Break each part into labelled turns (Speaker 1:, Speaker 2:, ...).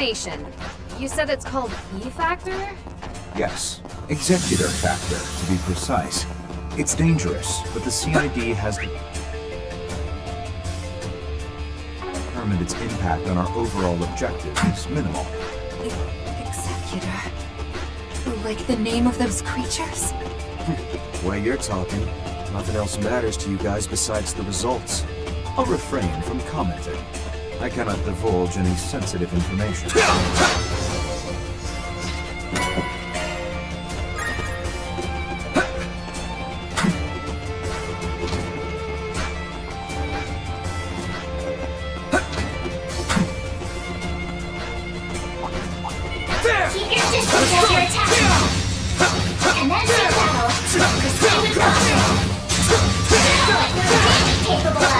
Speaker 1: information. You said it's called E-Factor?
Speaker 2: Yes, Executor Factor, to be precise. It's dangerous, but the CID has determined its impact on our overall objective is minimal.
Speaker 1: Executor? Like the name of those creatures?
Speaker 3: Way you're talking, nothing else matters to you guys besides the results.
Speaker 2: I'll refrain from commenting. I cannot divulge any sensitive information.
Speaker 4: Keep your distance as you're attacking. Commence your battle. Proceed with caution. Show what you're really capable of.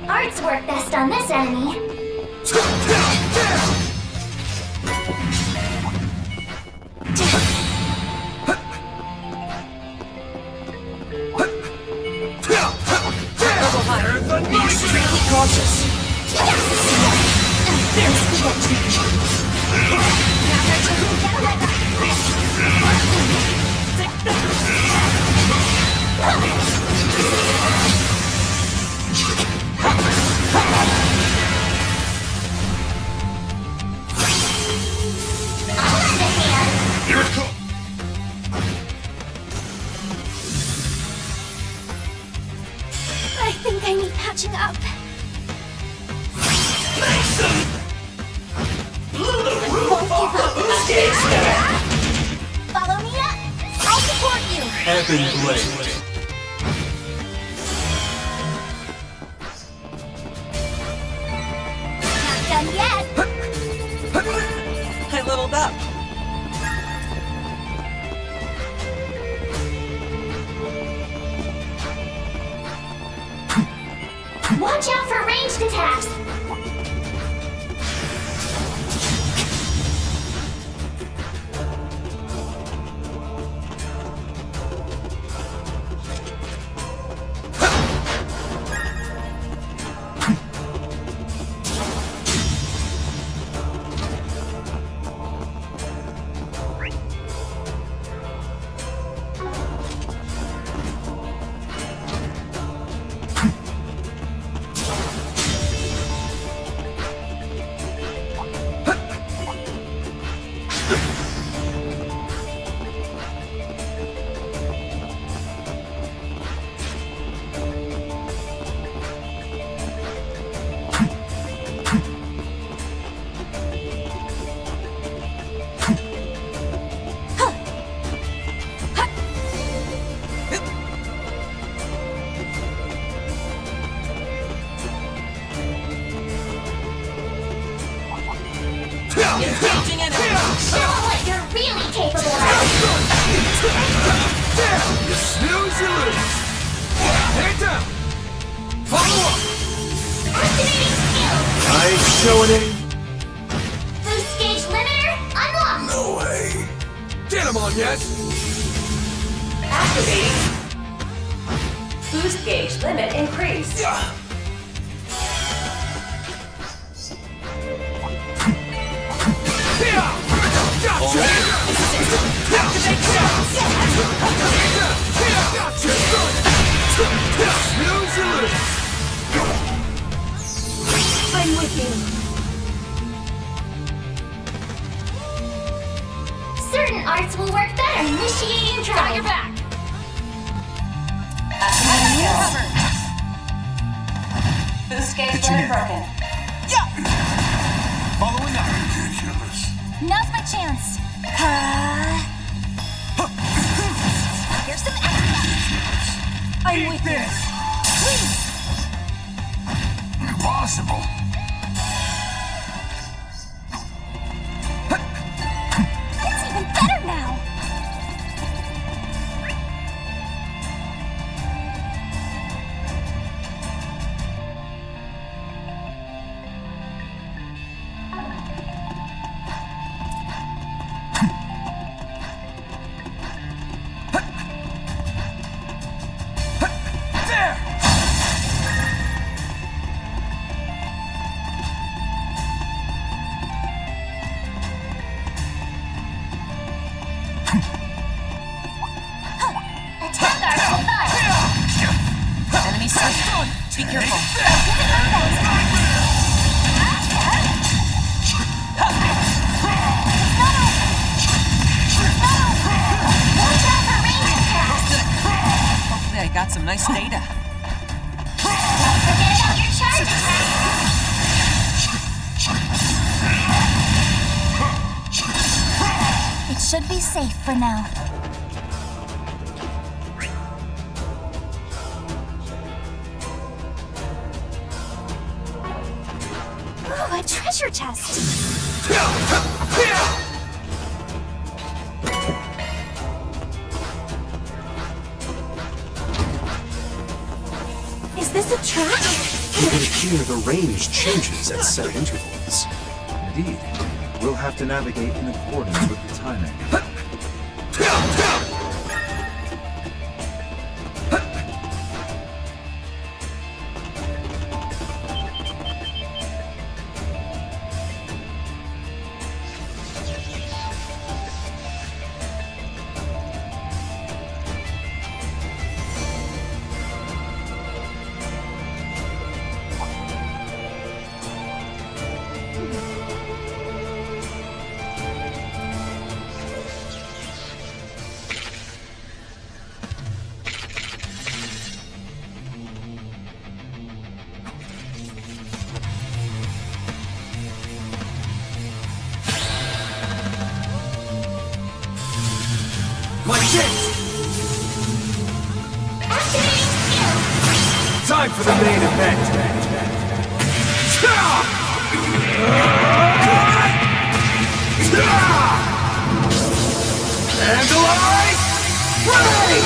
Speaker 4: Arts work best on this enemy.
Speaker 1: I think I need patching up.
Speaker 4: Follow me up. I'll support you.
Speaker 5: Evan Blade.
Speaker 4: Not done yet.
Speaker 6: I leveled up.
Speaker 4: Watch out for ranged attacks.
Speaker 6: Engaging enemy.
Speaker 4: Show what you're really capable of.
Speaker 5: You snooze, you lose. Head down. Follow up.
Speaker 4: Activating skills.
Speaker 5: Nice showing it.
Speaker 4: Boost gauge limiter unlocked.
Speaker 5: No way. Get him on, yes.
Speaker 6: Activating. Boost gauge limit increased.
Speaker 5: Gotcha. Gotcha. Snooze, you lose.
Speaker 1: I'm with you.
Speaker 4: Certain arts will work better. Initiating drive.
Speaker 1: Got your back.
Speaker 6: Boost gauge limit broken.
Speaker 5: Following up. Ridiculous.
Speaker 4: Now's my chance. Here's some extra.
Speaker 1: I'm with you.
Speaker 5: Impossible.
Speaker 4: It's even better now.
Speaker 6: Be careful.
Speaker 4: Watch out for range attacks!
Speaker 6: Hopefully I got some nice data.
Speaker 4: Don't forget about your charge attack!
Speaker 1: It should be safe for now. Ooh, a treasure chest. Is this a trap?
Speaker 3: It would appear the range changes at set intervals.
Speaker 2: Indeed. We'll have to navigate in accordance with the timing.
Speaker 5: My chance!
Speaker 4: Activating skill!
Speaker 5: Time for the main event! And alive! Ready!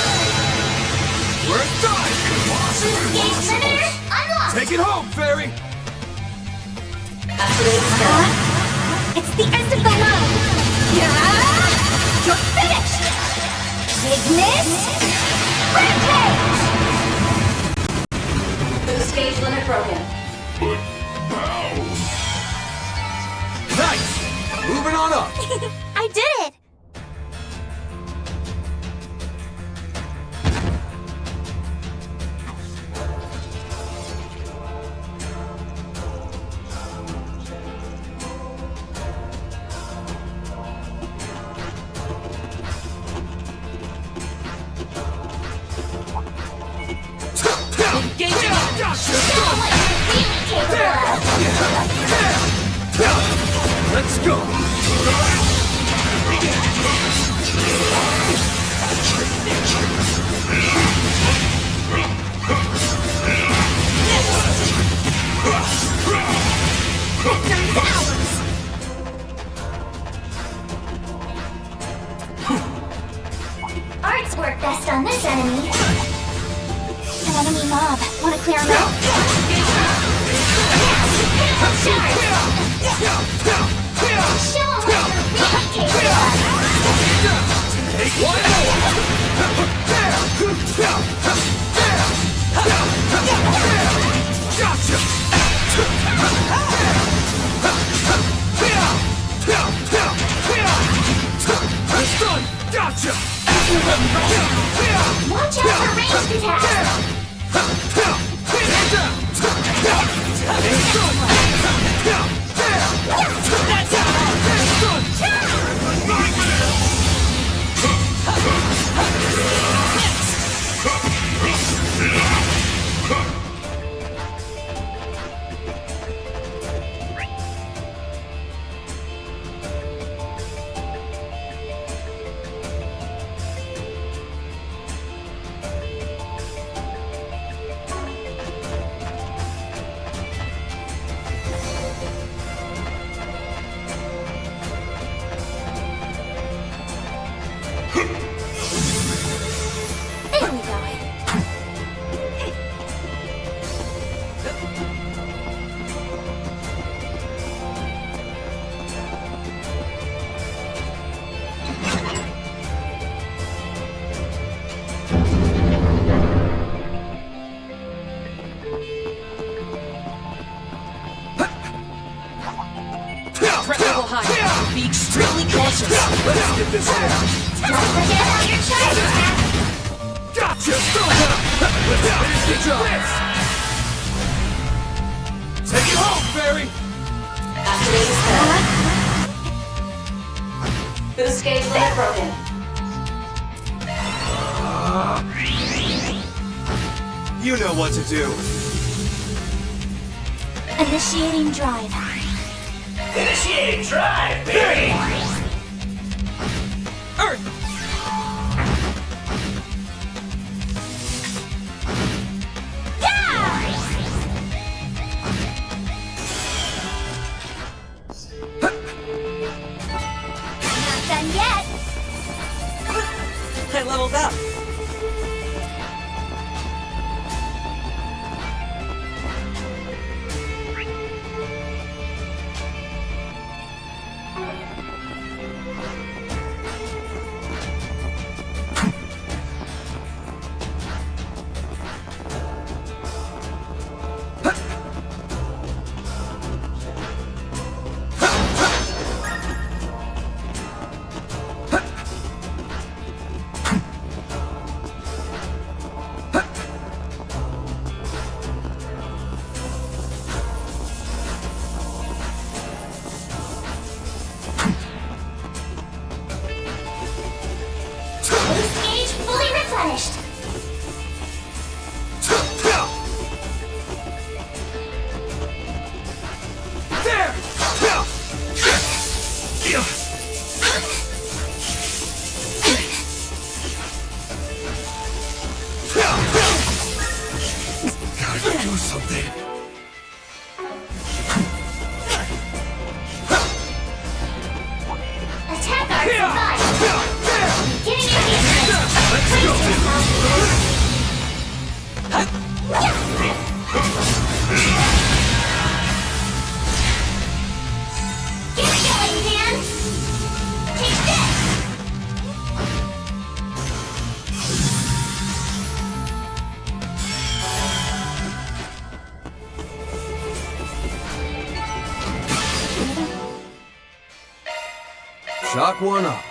Speaker 5: We're done!
Speaker 4: Boost gauge limiter unlocked!
Speaker 5: Take it home, Fairy!
Speaker 1: It's the end of the line. Yeah! You're finished! Ignis! Rampage!
Speaker 6: Boost gauge limit broken.
Speaker 5: Nice! Moving on up!
Speaker 1: I did it!
Speaker 4: Show what you're really capable of!
Speaker 5: Let's go!
Speaker 4: Arts work best on this enemy.
Speaker 1: An enemy mob. Want to clear him out?
Speaker 4: Show 'em what you're really capable of!
Speaker 5: Take one Gotcha! It's done! Gotcha!
Speaker 4: Watch out for ranged attacks!
Speaker 1: There we go.
Speaker 6: Threat level high. Be extremely cautious.
Speaker 5: Let's get this in!
Speaker 4: Don't forget about your charge attack!
Speaker 5: Gotcha! Let's finish the job! Take it home, Fairy!
Speaker 6: Activating spell. Boost gauge limit broken.
Speaker 3: You know what to do.
Speaker 1: Initiating drive.
Speaker 5: Initiating drive, baby! Earth!
Speaker 1: Not done yet.
Speaker 6: I leveled up.
Speaker 4: Boost gauge fully replenished.
Speaker 5: There! Gotta do something.
Speaker 4: Attack art survived. Beginning engagement.
Speaker 5: Let's go!
Speaker 4: Get going, Dan. Take this.
Speaker 3: Shock one up.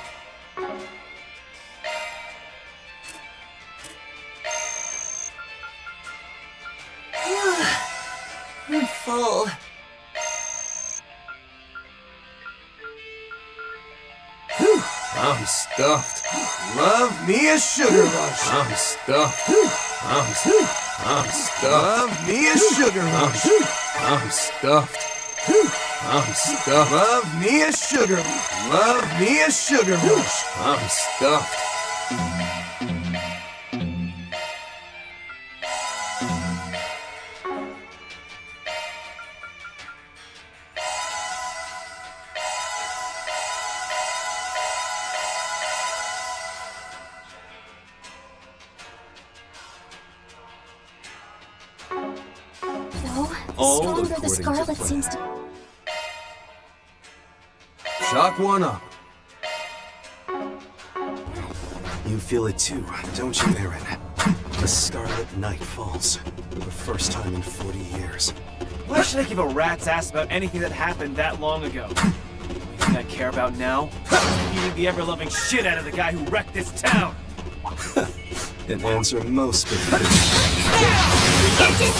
Speaker 6: I'm full.
Speaker 3: I'm stuffed. Love me a sugar rush. I'm stuffed. I'm stuffed. Love me a sugar rush. I'm stuffed. I'm stuffed. Love me a sugar. Love me a sugar rush. I'm stuffed.
Speaker 1: No, the
Speaker 3: All
Speaker 1: stronger the
Speaker 3: according to
Speaker 1: Scarlet
Speaker 3: plan.
Speaker 1: seems to.
Speaker 3: Shock one up. You feel it too, don't you, Aaron? The Scarlet Knight falls for the first time in 40 years.
Speaker 7: Why should I give a rat's ass about anything that happened that long ago? The only thing I care about now is beating the ever-loving shit out of the guy who wrecked this town!
Speaker 3: An answer most befitting.
Speaker 4: Forget about your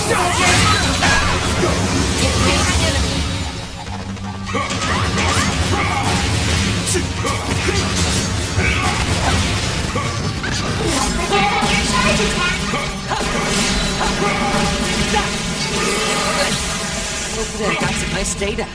Speaker 4: charge attack.
Speaker 6: Hopefully I got some nice data.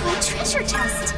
Speaker 1: My treasure chest.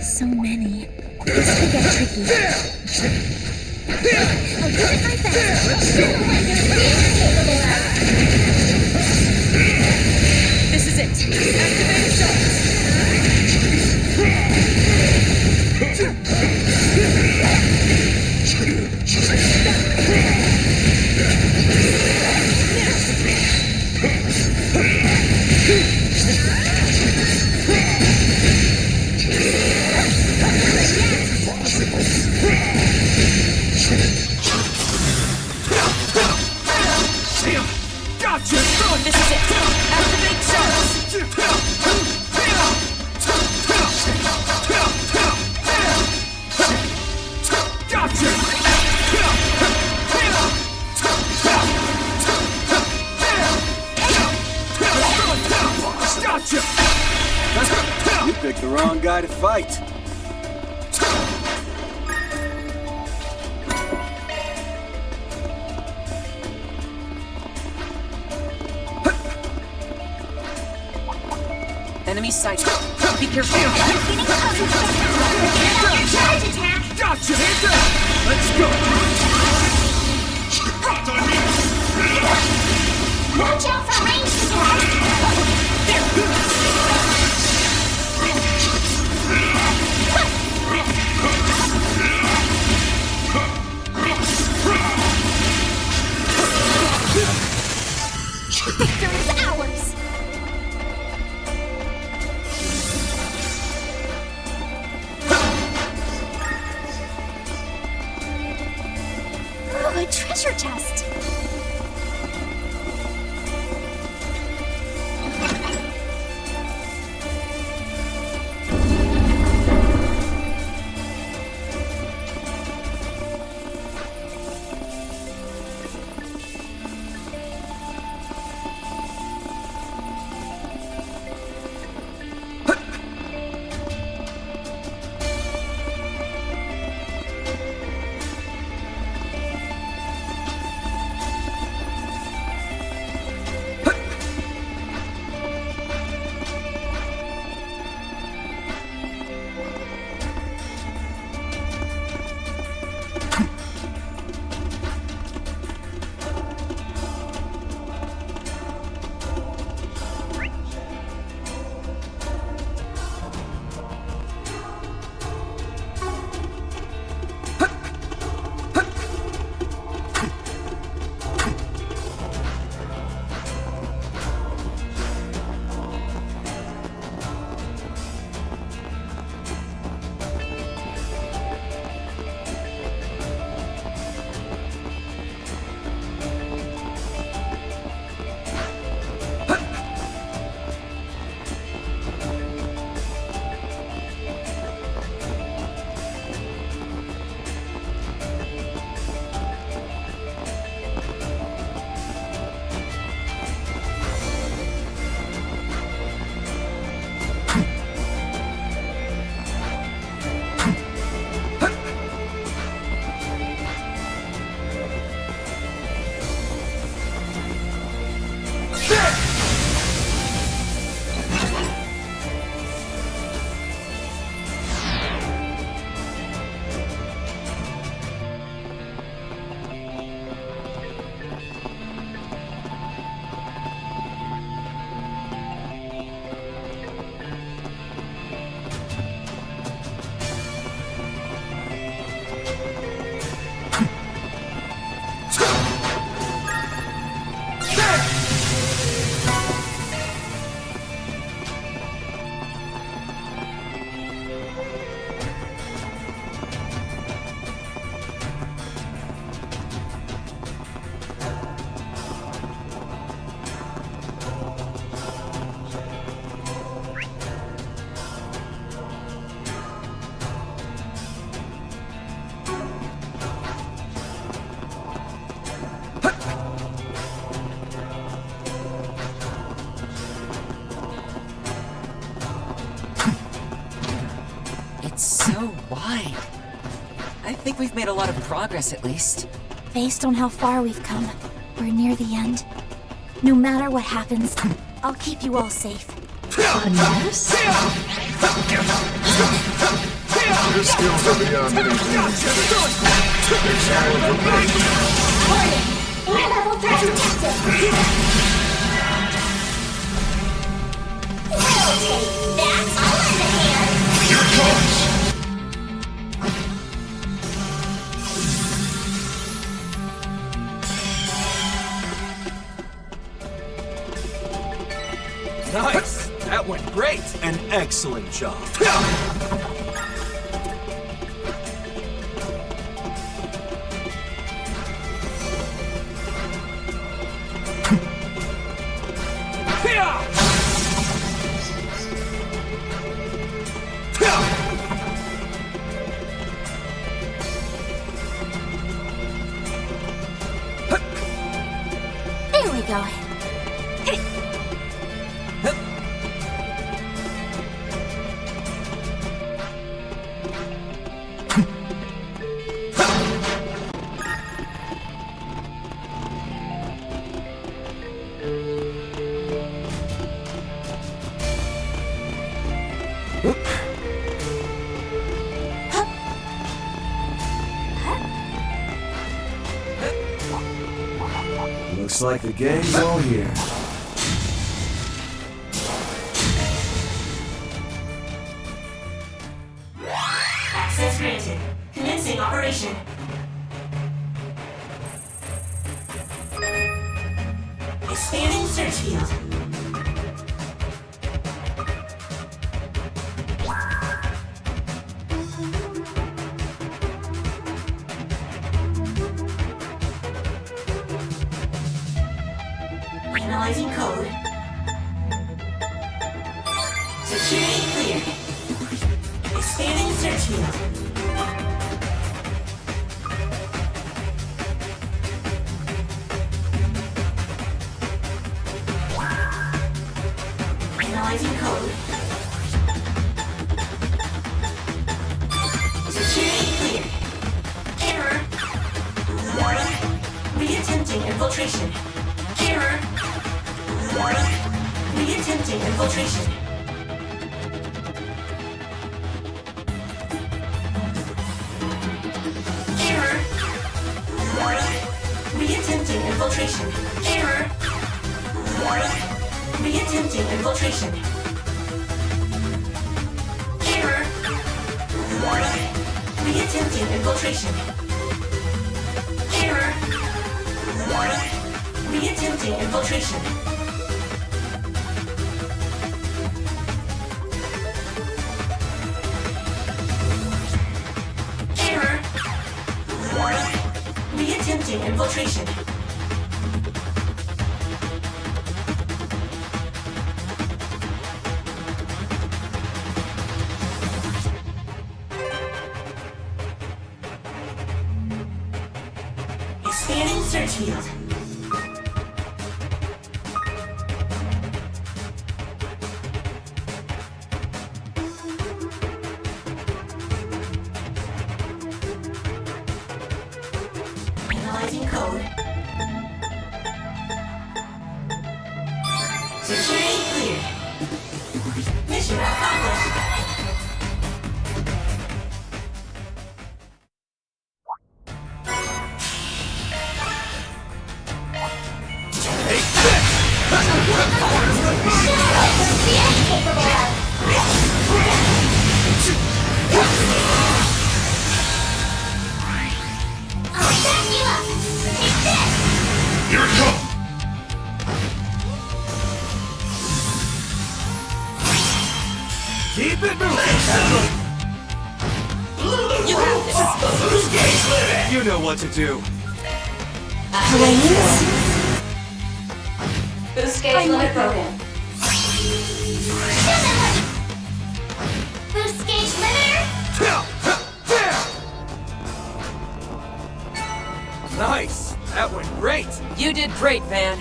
Speaker 1: So many. This could get tricky. I'll do it my best.
Speaker 6: This is it. Activate shots.
Speaker 5: Gotcha!
Speaker 6: This is it. Activate shots.
Speaker 5: Gotcha!
Speaker 7: You picked the wrong guy to fight.
Speaker 6: Enemy sighted. Be careful.
Speaker 4: Getting closer to the tower. Charge attack.
Speaker 5: Gotcha! Let's go!
Speaker 4: Watch out for ranged attacks.
Speaker 1: Victory is ours. Ooh, a treasure chest.
Speaker 6: right. I think we've made a lot of progress, at least.
Speaker 1: Based on how far we've come, we're near the end. No matter what happens, I'll keep you all safe.
Speaker 6: Yes?
Speaker 5: Your skills are beyond anything.
Speaker 4: Warning! Air level threat detected! We'll take that! I'll lend a hand!
Speaker 5: Here it comes!
Speaker 7: Nice! That went great!
Speaker 8: An excellent job.
Speaker 1: There we go.
Speaker 8: Looks like the gang's all here.
Speaker 9: Access granted. Commencing operation. Expanding search field. Analyzing code. Security cleared. Expanding search field. Analyzing code. Security cleared. Error. Reattempting infiltration. Error. Reattempting infiltration. Error. Reattempting infiltration. Error. Reattempting infiltration. Error. Reattempting infiltration. Error. Reattempting infiltration. Error. Reattempting infiltration. Expanding search field. Analyzing code. Security cleared. Mission accomplished.
Speaker 5: Here it comes!
Speaker 8: Keep it moving!
Speaker 6: You have this.
Speaker 8: You know what to do.
Speaker 4: Boost gauge limit broken. Boost gauge limiter.
Speaker 7: Nice! That went great!
Speaker 6: You did great, Van.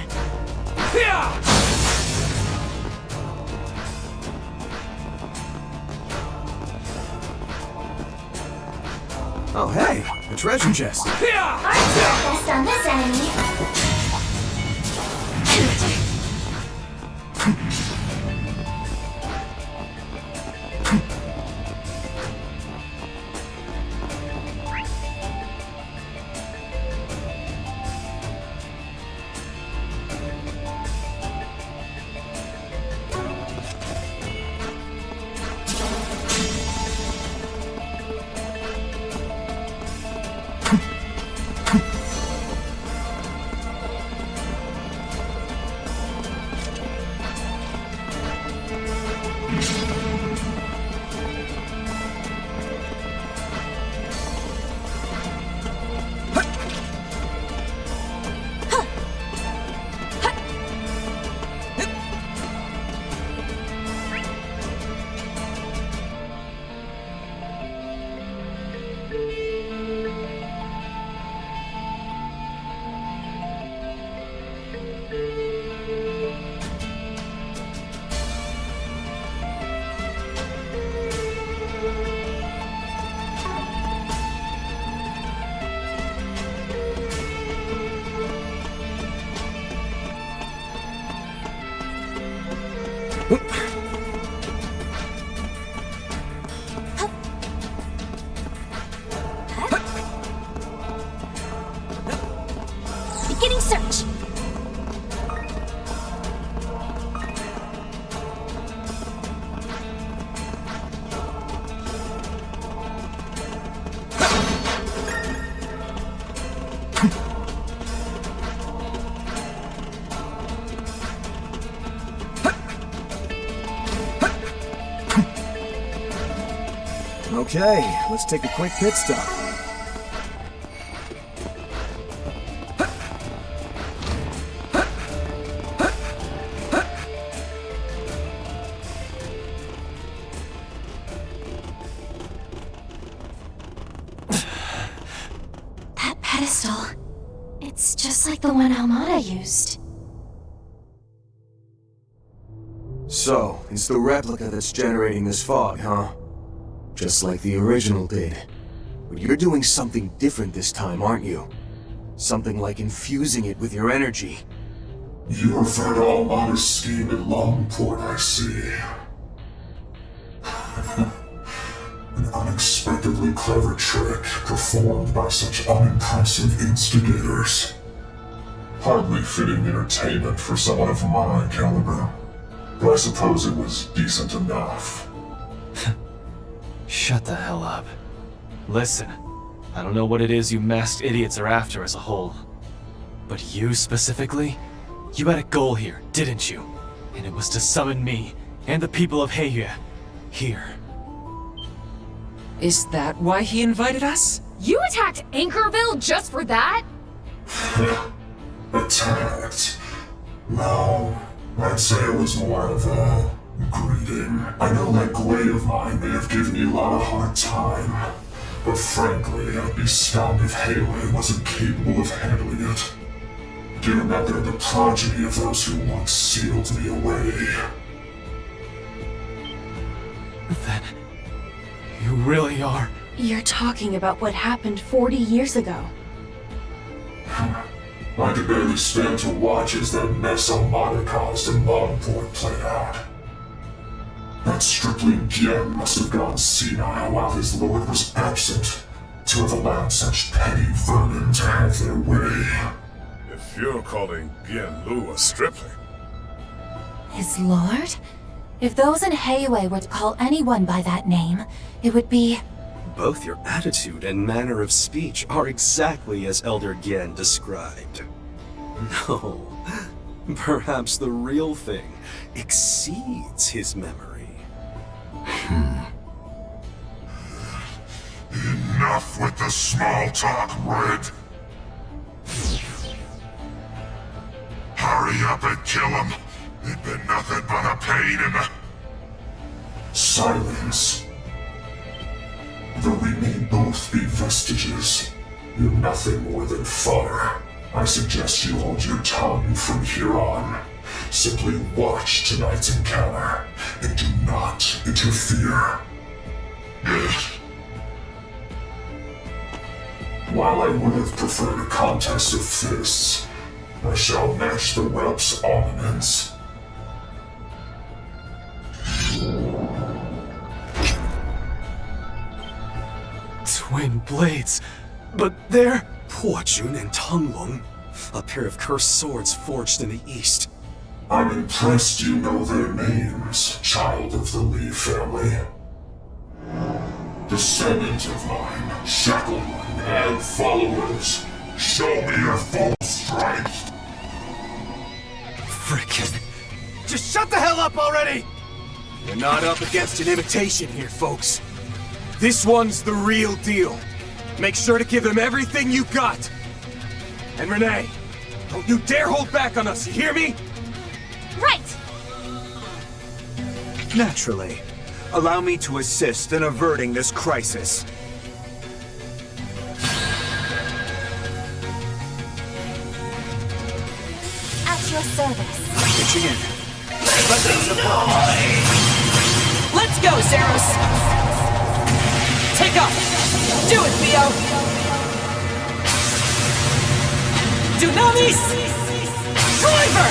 Speaker 3: Oh, hey, a treasure chest.
Speaker 4: Art's focused on this enemy.
Speaker 1: Beginning search.
Speaker 8: Okay, let's take a quick pit stop.
Speaker 1: That pedestal. It's just like the one Almada used.
Speaker 3: So, it's the replica that's generating this fog, huh? Just like the original did. But you're doing something different this time, aren't you? Something like infusing it with your energy.
Speaker 10: You refer to Almada's scheme at Longport, I see. An unexpectedly clever trick performed by such unimpressive instigators. Hardly fitting entertainment for someone of my caliber. But I suppose it was decent enough.
Speaker 7: Shut the hell up. Listen, I don't know what it is you masked idiots are after as a whole. But you specifically? You had a goal here, didn't you? And it was to summon me and the people of Heiyue here.
Speaker 6: Is that why he invited us?
Speaker 11: You attacked Anchorville just for that?
Speaker 10: Attacked? No, I'd say it was more of a greeting. I know that glade of mine may have given you a lot of hard time, but frankly, I'd be stunned if Heiyue wasn't capable of handling it. Given that they're the progeny of those who once sealed me away.
Speaker 7: Then, you really are.
Speaker 11: You're talking about what happened 40 years ago.
Speaker 10: I could barely stand to watch as that mess Almada caused in Longport played out. That stripling Gien must have gone senile while his lord was absent, to have allowed such petty vermin to have their way.
Speaker 5: If you're calling Bien Lu a stripling,
Speaker 1: His lord? If those in Heiyue were to call anyone by that name, it would be...
Speaker 8: Both your attitude and manner of speech are exactly as Elder Gien described. No, perhaps the real thing exceeds his memory.
Speaker 10: Enough with the small talk, Red. Hurry up and kill him. It'd been nothing but a pain in the... Silence. Though we may both be vestiges, you're nothing more than fodder. I suggest you hold your tongue from here on. Simply watch tonight's encounter, and do not interfere. While I would have preferred a contest of fists, I shall match the rep's armaments.
Speaker 7: Twin blades. But they're...
Speaker 8: Huo Jun and Tang Long, a pair of cursed swords forged in the East.
Speaker 10: I'm impressed you know their names, child of the Li family. Descendant of mine, shackled one, and followers, show me your full strength.
Speaker 8: Frickin'.
Speaker 3: Just shut the hell up already! We're not up against an imitation here, folks. This one's the real deal. Make sure to give him everything you got. And Renee, don't you dare hold back on us, you hear me?
Speaker 1: Right!
Speaker 2: Naturally. Allow me to assist in averting this crisis.
Speaker 1: At your service.
Speaker 2: Pitching in.
Speaker 6: Let's go, Zeros! Take off! Do it, Theo! Dunamis! Driver!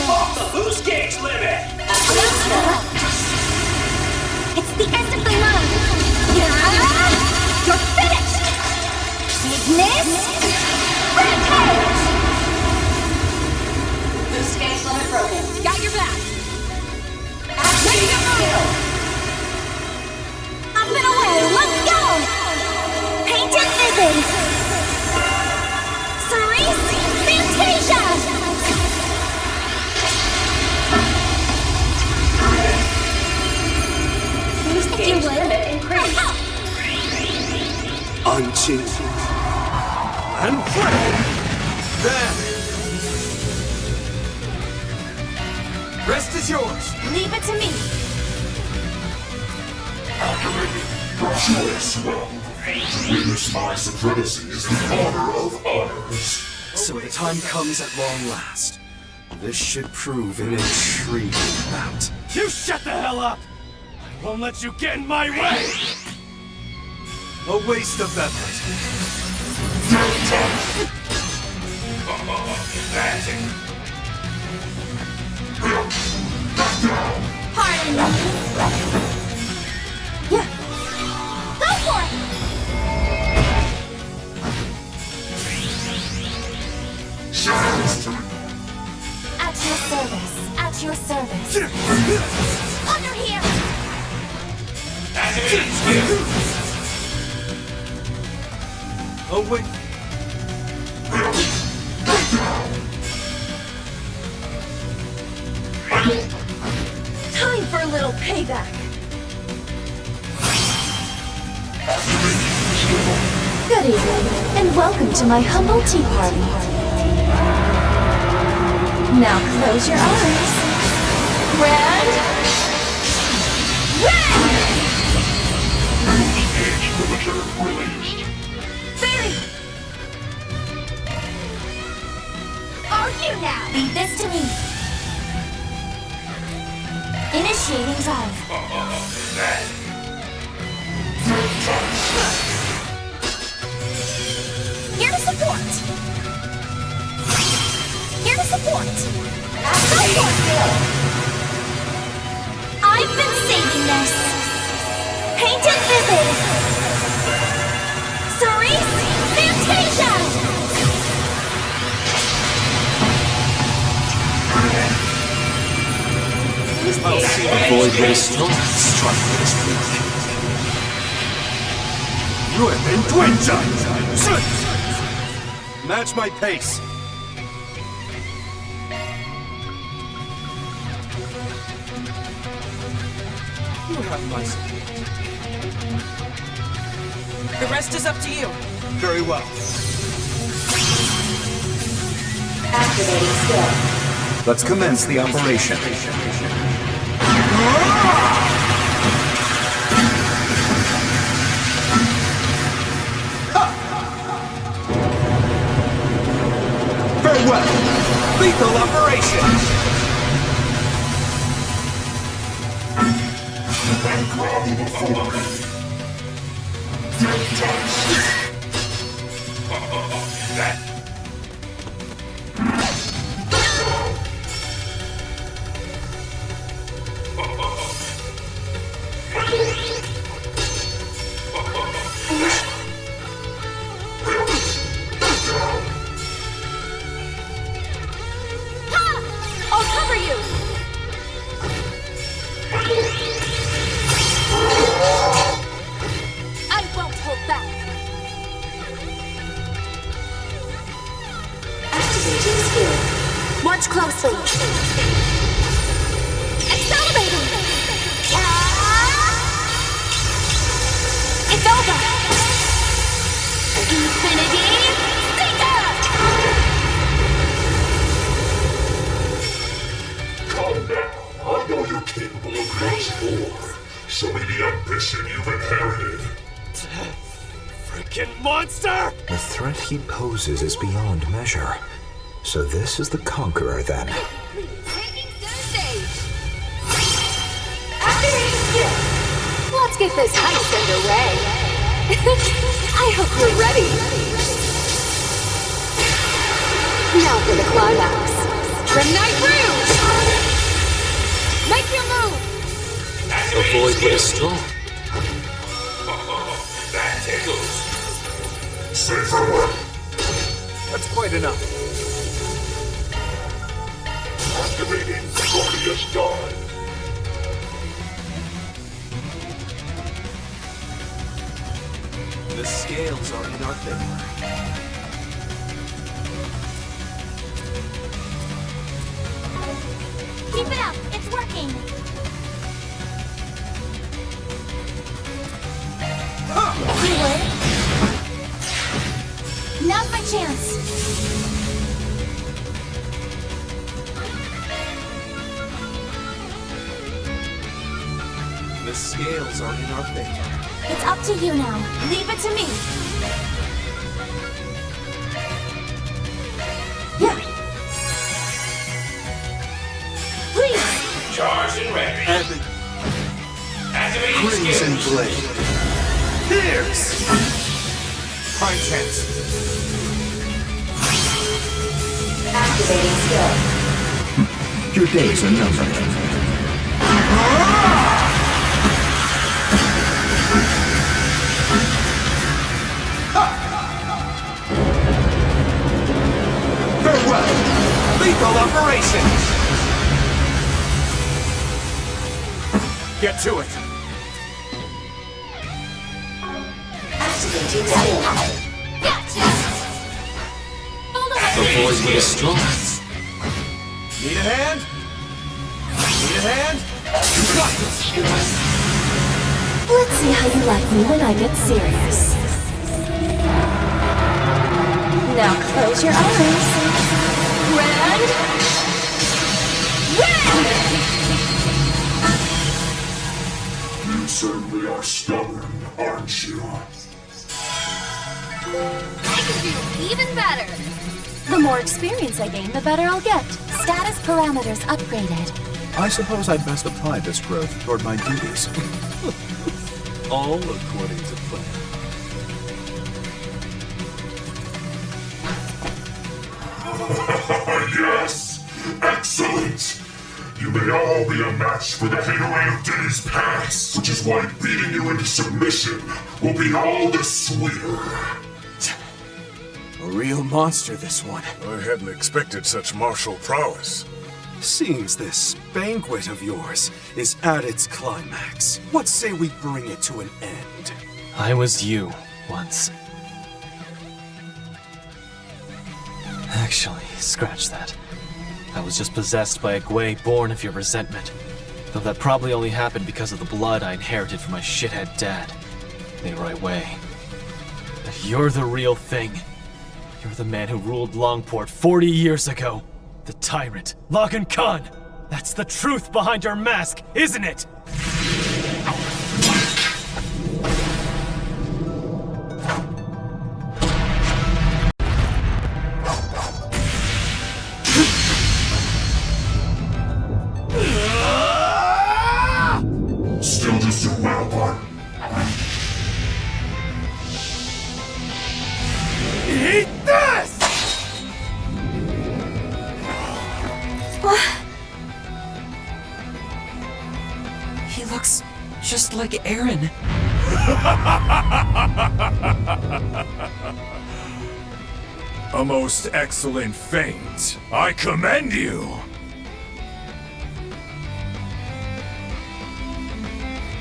Speaker 1: Off the boost gauge limit! It's the end of the line! You're finished! Ignis! Rampage!
Speaker 4: Boost gauge limit broken.
Speaker 1: Got your back!
Speaker 4: Ready to move!
Speaker 1: Up and away! Let's go! Painted vivid! Cerise! Fantasia!
Speaker 4: Boost gauge limit increased.
Speaker 8: Anjing. And play!
Speaker 3: There! Rest is yours!
Speaker 1: Leave it to me!
Speaker 10: Rejoice, well. Witness my supremacy is the honor of honors.
Speaker 8: So the time comes at long last. This should prove an intriguing bout.
Speaker 5: You shut the hell up! I won't let you get in my way!
Speaker 3: A waste of effort.
Speaker 1: Pardon me! Yeah! Go for it! At your service! At your service! Under here!
Speaker 3: Oh, wait.
Speaker 11: Time for a little payback. Good evening, and welcome to my humble tea party. Now close your eyes. Red!
Speaker 1: Barry! Are you now? Leave this to me. Initiating drive. Here to support. Here to support. I've been saving this. Painted vivid. Cerise Fantasia.
Speaker 8: Avoid waste. Strike this weak.
Speaker 5: You have been twin-shot!
Speaker 3: Match my pace. You have my support.
Speaker 6: The rest is up to you.
Speaker 3: Very well.
Speaker 4: Activating skill.
Speaker 2: Let's commence the operation.
Speaker 3: Farewell! Lethal operation!
Speaker 10: And grovel before me.
Speaker 1: Watch closely. Accelerating! It's over! Infinity Seeker!
Speaker 10: Calm down. I know you're capable of much more. Show me the ambition you've inherited.
Speaker 5: Freaking monster!
Speaker 2: The threat he poses is beyond measure. So this is the Conqueror, then.
Speaker 1: Taking center stage! Activating skill! Let's get this heist underway. I hope you're ready. Now for the climax. Grimnight Rouge! Make your move!
Speaker 8: Avoid what is strong.
Speaker 10: That tickles. Safer work.
Speaker 5: That's quite enough.
Speaker 10: Activating Glorious Dawn.
Speaker 3: The scales are in our favor.
Speaker 1: Keep it up! It's working! Keyword. Now's my chance!
Speaker 3: The scales are in our favor.
Speaker 1: It's up to you now. Leave it to me. Yeah. Please.
Speaker 10: Charged and ready. Activating
Speaker 3: Crimson
Speaker 10: skills.
Speaker 3: Blade. Pierce! Prime chance.
Speaker 9: Activating skill.
Speaker 2: Your days are numbered.
Speaker 3: Farewell! Lethal operation! Get to it!
Speaker 9: Activating skill.
Speaker 1: Gotcha!
Speaker 8: Avoid what is strong.
Speaker 3: Need a hand? Need a hand? You got this!
Speaker 11: Let's see how you like me when I get serious. Now close your eyes. Red!
Speaker 10: You certainly are stubborn, aren't you?
Speaker 1: I can do even better.
Speaker 11: The more experience I gain, the better I'll get.
Speaker 1: Status parameters upgraded.
Speaker 2: I suppose I'd best apply this growth toward my duties.
Speaker 8: All according to plan.
Speaker 10: Yes! Excellent! You may all be a match for the haterade of Diddy's past, which is why beating you into submission will be all the sweeter.
Speaker 3: A real monster, this one.
Speaker 10: I hadn't expected such martial prowess.
Speaker 8: Seems this banquet of yours is at its climax. What say we bring it to an end?
Speaker 7: I was you once. Actually, scratch that. I was just possessed by a Gwei born of your resentment. Though that probably only happened because of the blood I inherited from my shithead dad. The right way. But you're the real thing. You're the man who ruled Longport 40 years ago. The tyrant, Logan Khan. That's the truth behind your mask, isn't it?
Speaker 10: Still just a robot.
Speaker 5: Eat this!
Speaker 6: He looks just like Aaron.
Speaker 5: A most excellent feint. I commend you.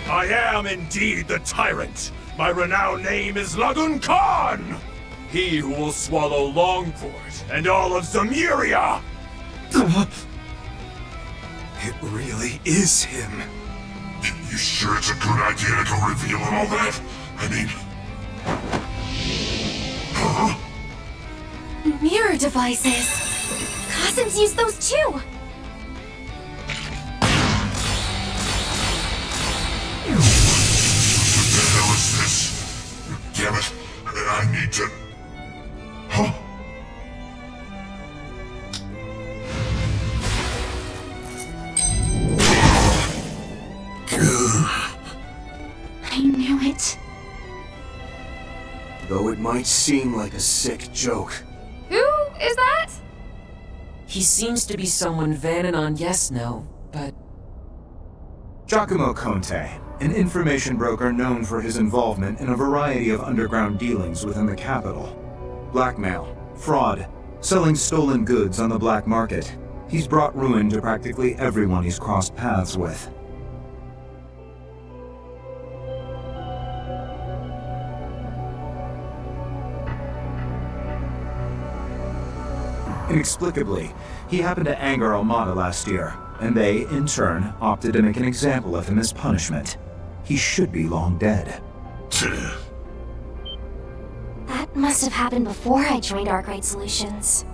Speaker 5: I am indeed the tyrant. My renowned name is Lagun Khan. He who will swallow Longport and all of Zemuria.
Speaker 8: It really is him.
Speaker 10: You sure it's a good idea to go revealing all that? I mean... Huh?
Speaker 1: Mirror devices. Costumes use those too.
Speaker 10: What the hell is this? Damn it, I need to... Huh?
Speaker 1: I knew it.
Speaker 3: Though it might seem like a sick joke.
Speaker 6: Who is that?
Speaker 12: He seems to be someone Vannon on Yes No, but
Speaker 2: Giacomo Conte, an information broker known for his involvement in a variety of underground dealings within the capital. Blackmail, fraud, selling stolen goods on the black market. He's brought ruin to practically everyone he's crossed paths with. Inexplicably, he happened to anger Armada last year, and they, in turn, opted to make an example of him as punishment. He should be long dead.
Speaker 1: That must have happened before I joined Arkwright Solutions.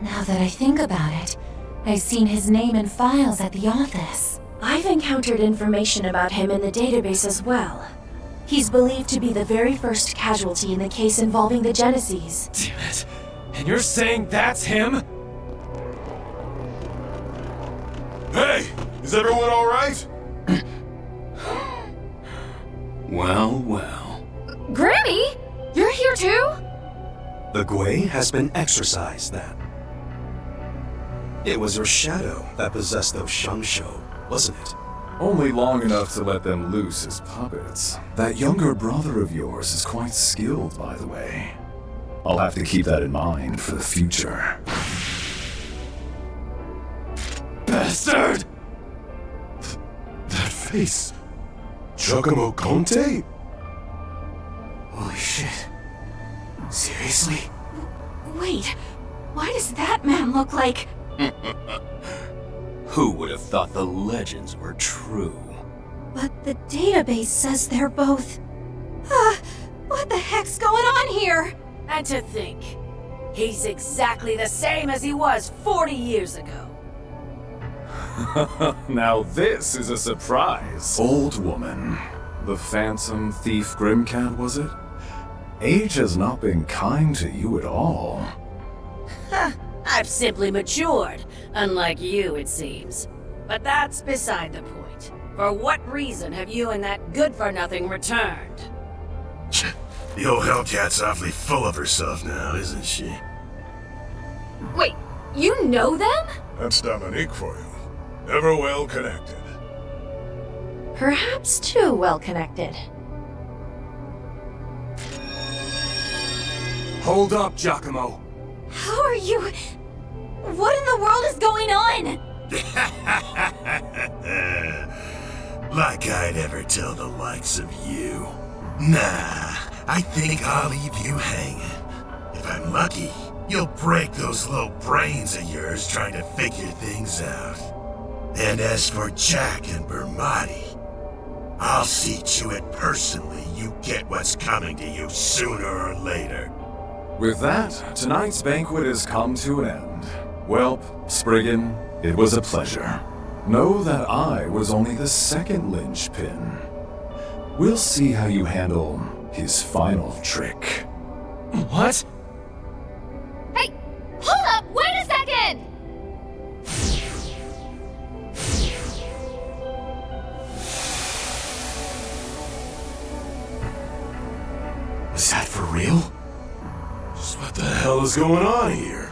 Speaker 1: Now that I think about it, I've seen his name in files at the office.
Speaker 11: I've encountered information about him in the database as well. He's believed to be the very first casualty in the case involving the Genesis.
Speaker 7: Damn it. And you're saying that's him?
Speaker 5: Hey, is everyone all right?
Speaker 8: Well, well.
Speaker 6: Granny? You're here too?
Speaker 8: The Gwei has been exorcised then. It was her shadow that possessed those Shungsho, wasn't it?
Speaker 5: Only long enough to let them loose as puppets.
Speaker 10: That younger brother of yours is quite skilled, by the way. I'll have to keep that in mind for the future.
Speaker 5: Bastard! That face. Giacomo Conte?
Speaker 3: Holy shit. Seriously?
Speaker 11: Wait, why does that man look like...
Speaker 8: Who would have thought the legends were true?
Speaker 11: But the database says they're both... what the heck's going on here?
Speaker 13: And to think, he's exactly the same as he was 40 years ago.
Speaker 5: Now this is a surprise.
Speaker 10: Old woman. The Phantom Thief Grimcat, was it? Age has not been kind to you at all.
Speaker 13: I've simply matured, unlike you, it seems. But that's beside the point. For what reason have you and that good-for-nothing returned?
Speaker 10: The old Hellcat's awfully full of herself now, isn't she?
Speaker 6: Wait, you know them?
Speaker 10: That's Dominique for you. Ever well connected.
Speaker 11: Perhaps too well connected.
Speaker 3: Hold up, Giacomo.
Speaker 1: How are you... What in the world is going on?
Speaker 10: Like I'd ever tell the likes of you. Nah, I think I'll leave you hanging. If I'm lucky, you'll break those little brains of yours trying to figure things out. And as for Jack and Bermati, I'll see to it personally you get what's coming to you sooner or later.
Speaker 5: With that, tonight's banquet has come to an end. Welp, Spriggan, it was a pleasure. Know that I was only the second linchpin. We'll see how you handle his final trick.
Speaker 7: What?
Speaker 6: Hey, hold up, wait a second!
Speaker 3: Is that for real?
Speaker 10: Just what the hell is going on here?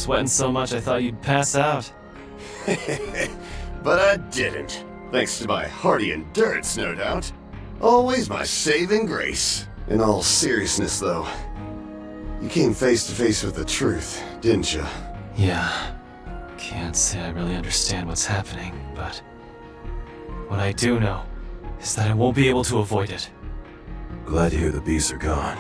Speaker 7: sweating so much I thought you'd pass out.
Speaker 3: But I didn't. Thanks to my hearty endurance, no doubt. Always my saving grace. In all seriousness, though, you came face to face with the truth, didn't you?
Speaker 7: Yeah. Can't say I really understand what's happening, but what I do know is that I won't be able to avoid it.
Speaker 8: Glad to hear the beasts are gone.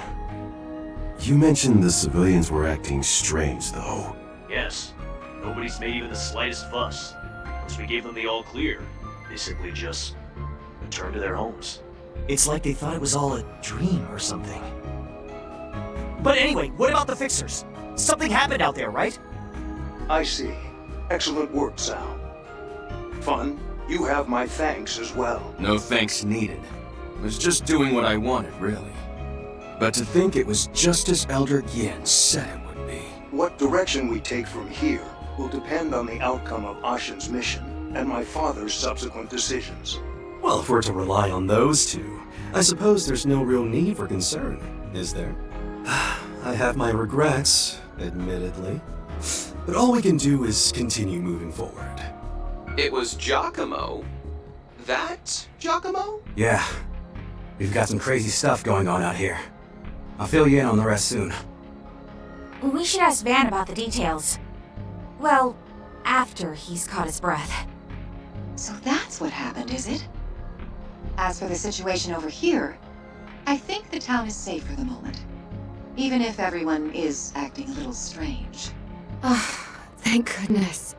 Speaker 8: You mentioned the civilians were acting strange, though.
Speaker 14: Yes. Nobody's made even the slightest fuss. Once we gave them the all clear, they simply just returned to their homes.
Speaker 15: It's like they thought it was all a dream or something. But anyway, what about the fixers? Something happened out there, right?
Speaker 16: I see. Excellent work, Sal. Fun, you have my thanks as well.
Speaker 3: No thanks needed. I was just doing what I wanted, really. But to think it was just as Elder Gien said it would be.
Speaker 16: What direction we take from here will depend on the outcome of Ashen's mission and my father's subsequent decisions.
Speaker 8: Well, if we're to rely on those two, I suppose there's no real need for concern, is there? I have my regrets, admittedly. But all we can do is continue moving forward.
Speaker 3: It was Giacomo. That Giacomo?
Speaker 15: Yeah. We've got some crazy stuff going on out here. I'll fill you in on the rest soon.
Speaker 11: We should ask Van about the details. Well, after he's caught his breath.
Speaker 9: So that's what happened, is it? As for the situation over here, I think the town is safe for the moment. Even if everyone is acting a little strange.
Speaker 11: Oh, thank goodness.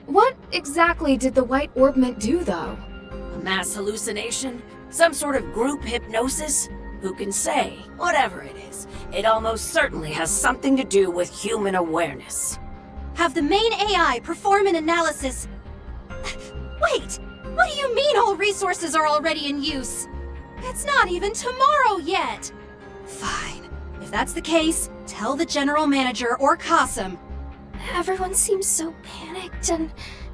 Speaker 11: What exactly did the White Orbment do, though?
Speaker 13: A mass hallucination? Some sort of group hypnosis? Who can say? Whatever it is, it almost certainly has something to do with human awareness.
Speaker 17: Have the main AI perform an analysis. Wait! What do you mean all resources are already in use? It's not even tomorrow yet! Fine. If that's the case, tell the general manager or Qasim.
Speaker 11: Everyone seems so panicked and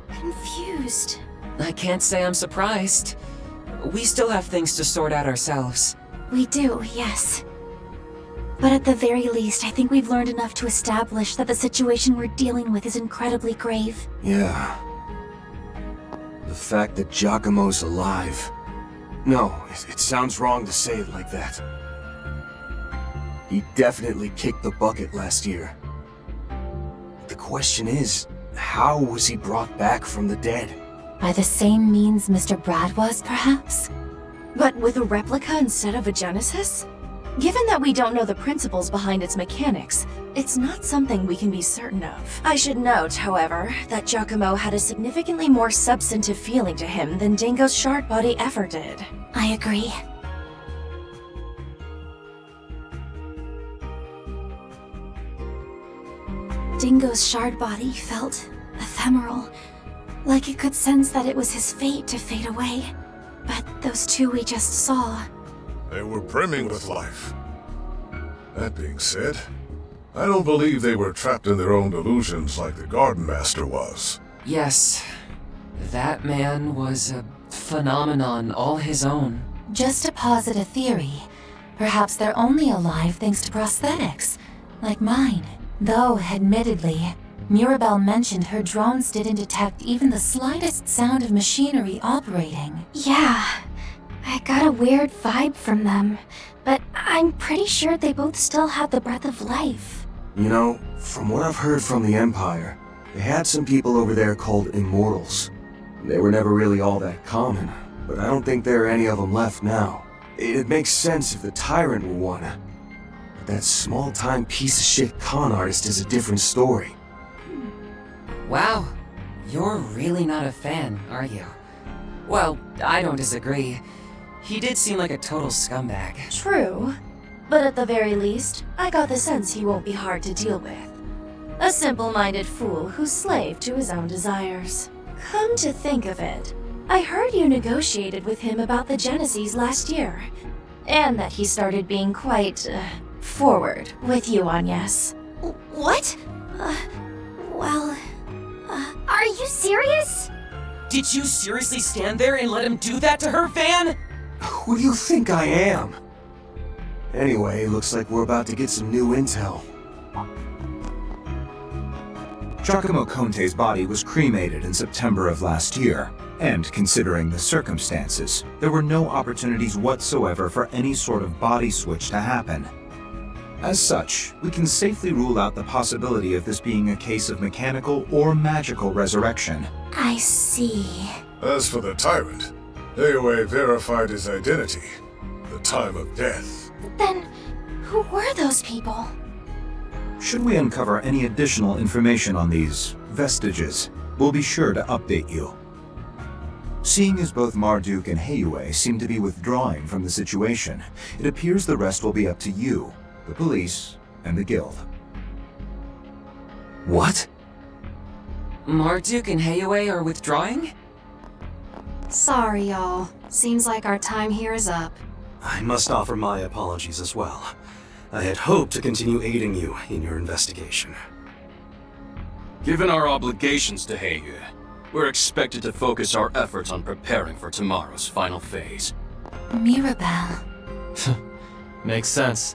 Speaker 11: confused.
Speaker 12: I can't say I'm surprised. We still have things to sort out ourselves.
Speaker 1: We do, yes. But at the very least, I think we've learned enough to establish that the situation we're dealing with is incredibly grave.
Speaker 3: Yeah. The fact that Giacomo's alive. No, it sounds wrong to say it like that. He definitely kicked the bucket last year. The question is, how was he brought back from the dead?
Speaker 1: By the same means Mr. Brad was, perhaps?
Speaker 11: But with a replica instead of a Genesis? Given that we don't know the principles behind its mechanics, it's not something we can be certain of. I should note, however, that Giacomo had a significantly more substantive feeling to him than Dingo's shard body ever did.
Speaker 1: I agree. Dingo's shard body felt ephemeral, like it could sense that it was his fate to fade away. But those two we just saw...
Speaker 10: They were brimming with life. That being said, I don't believe they were trapped in their own delusions like the Garden Master was.
Speaker 12: Yes, that man was a phenomenon all his own.
Speaker 1: Just to posit a theory, perhaps they're only alive thanks to prosthetics, like mine. Though, admittedly, Mirabelle mentioned her drones didn't detect even the slightest sound of machinery operating.
Speaker 11: Yeah, I got a weird vibe from them, but I'm pretty sure they both still had the breath of life.
Speaker 3: You know, from what I've heard from the Empire, they had some people over there called Immortals. They were never really all that common, but I don't think there are any of them left now. It makes sense if the Tyrant were one. But that small-time piece of shit con artist is a different story.
Speaker 12: Wow, you're really not a fan, are you? Well, I don't disagree. He did seem like a total scumbag.
Speaker 11: True, but at the very least, I got the sense he won't be hard to deal with. A simple-minded fool who's slave to his own desires. Come to think of it, I heard you negotiated with him about the Genesis last year, and that he started being quite, forward with you, Agnes.
Speaker 17: What? Are you serious?
Speaker 12: Did you seriously stand there and let him do that to her, Van?
Speaker 3: Who do you think I am? Anyway, looks like we're about to get some new intel.
Speaker 2: Giacomo Conte's body was cremated in September of last year, and considering the circumstances, there were no opportunities whatsoever for any sort of body switch to happen. As such, we can safely rule out the possibility of this being a case of mechanical or magical resurrection.
Speaker 1: I see.
Speaker 10: As for the tyrant, AOA verified his identity, the time of death.
Speaker 1: Then, who were those people?
Speaker 2: Should we uncover any additional information on these vestiges, we'll be sure to update you. Seeing as both Marduk and Heiyue seem to be withdrawing from the situation, it appears the rest will be up to you, the police, and the guild.
Speaker 8: What?
Speaker 12: Marduk and Heiyue are withdrawing?
Speaker 17: Sorry, y'all. Seems like our time here is up.
Speaker 8: I must offer my apologies as well. I had hoped to continue aiding you in your investigation.
Speaker 18: Given our obligations to Heiyue, we're expected to focus our efforts on preparing for tomorrow's final phase.
Speaker 1: Mirabelle.
Speaker 7: Makes sense.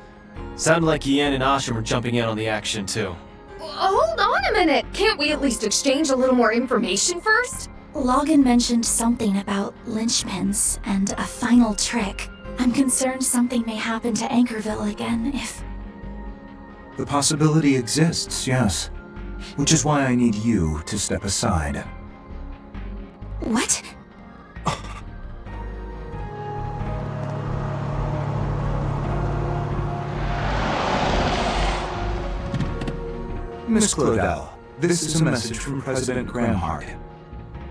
Speaker 7: Sounded like Yen and Asham were jumping in on the action too.
Speaker 6: Hold on a minute. Can't we at least exchange a little more information first?
Speaker 1: Logan mentioned something about linchpins and a final trick. I'm concerned something may happen to Anchorville again if...
Speaker 2: The possibility exists, yes. Which is why I need you to step aside.
Speaker 1: What?
Speaker 2: Miss Claudel, this is a message from President Gramhart.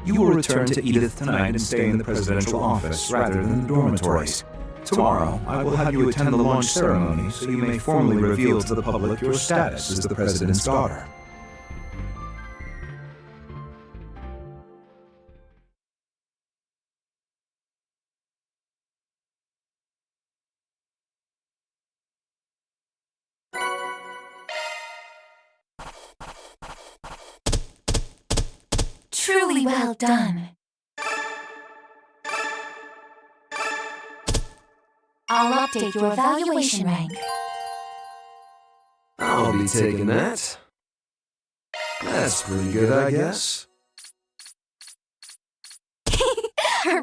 Speaker 2: You will return to Edith tonight and stay in the presidential office rather than the dormitories. Tomorrow, I will have you attend the launch ceremony so you may formally reveal to the public your status as the president's daughter.
Speaker 1: Truly well done. I'll update your evaluation rank.
Speaker 3: I'll be taking that. That's pretty good, I guess.
Speaker 17: Hooray for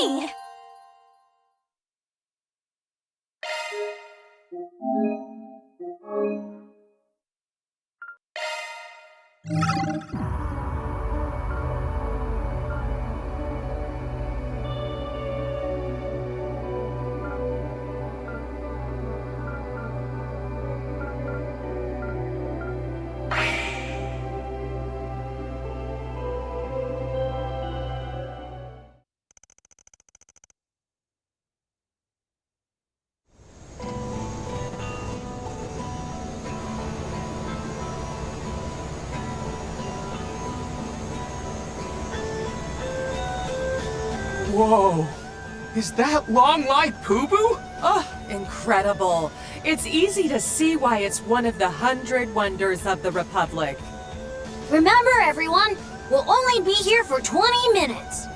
Speaker 17: me!
Speaker 19: Whoa! Is that Long Life Pubu?
Speaker 6: Oh, incredible. It's easy to see why it's one of the 100 wonders of the Republic.
Speaker 17: Remember, everyone, we'll only be here for 20 minutes.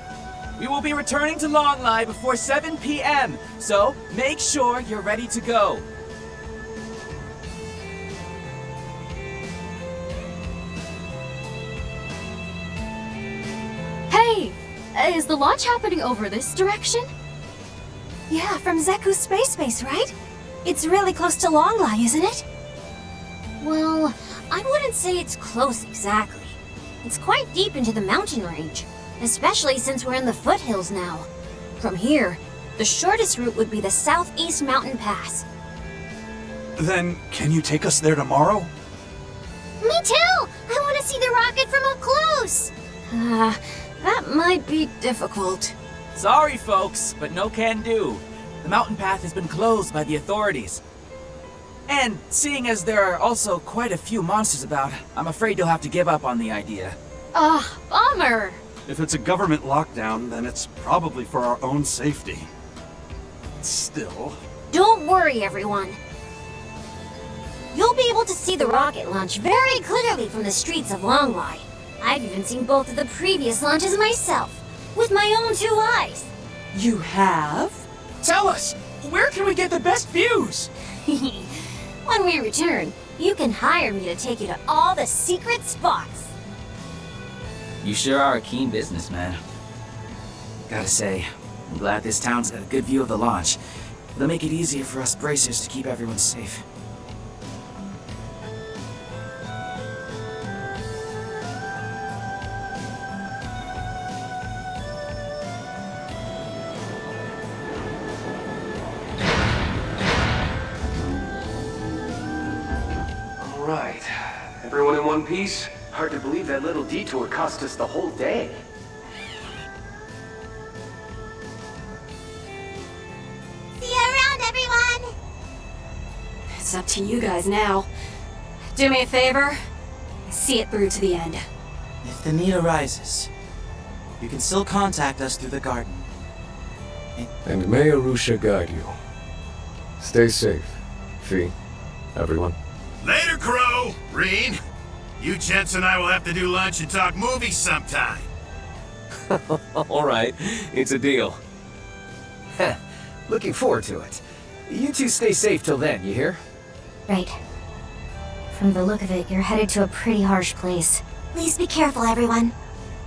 Speaker 19: We will be returning to Longlai before 7 p.m., so make sure you're ready to go.
Speaker 17: Hey, is the launch happening over this direction? Yeah, from Zeku Space Base, right? It's really close to Longlai, isn't it? Well, I wouldn't say it's close exactly. It's quite deep into the mountain range, especially since we're in the foothills now. From here, the shortest route would be the Southeast Mountain Pass.
Speaker 8: Then, can you take us there tomorrow?
Speaker 17: Me too! I want to see the rocket from up close! That might be difficult.
Speaker 19: Sorry, folks, but no can do. The mountain path has been closed by the authorities. And seeing as there are also quite a few monsters about, I'm afraid you'll have to give up on the idea.
Speaker 17: Bummer!
Speaker 8: If it's a government lockdown, then it's probably for our own safety. Still...
Speaker 17: Don't worry, everyone. You'll be able to see the rocket launch very clearly from the streets of Longlai. I've even seen both of the previous launches myself, with my own 2 eyes.
Speaker 6: You have?
Speaker 19: Tell us! Where can we get the best views?
Speaker 17: When we return, you can hire me to take you to all the secret spots.
Speaker 19: You sure are a keen businessman. Gotta say, I'm glad this town's got a good view of the launch. It'll make it easier for us bracers to keep everyone safe.
Speaker 3: All right. Everyone in one piece? Hard to believe that little detour cost us the whole day.
Speaker 17: See you around, everyone!
Speaker 11: It's up to you guys now. Do me a favor. See it through to the end.
Speaker 15: If the need arises, you can still contact us through the garden.
Speaker 3: And may Arusha guide you. Stay safe, Fee. Everyone.
Speaker 20: Later, Crow! Reen! You gents and I will have to do lunch and talk movies sometime.
Speaker 3: All right, it's a deal. Heh, looking forward to it. You two stay safe till then, you hear?
Speaker 17: Right. From the look of it, you're headed to a pretty harsh place. Please be careful, everyone.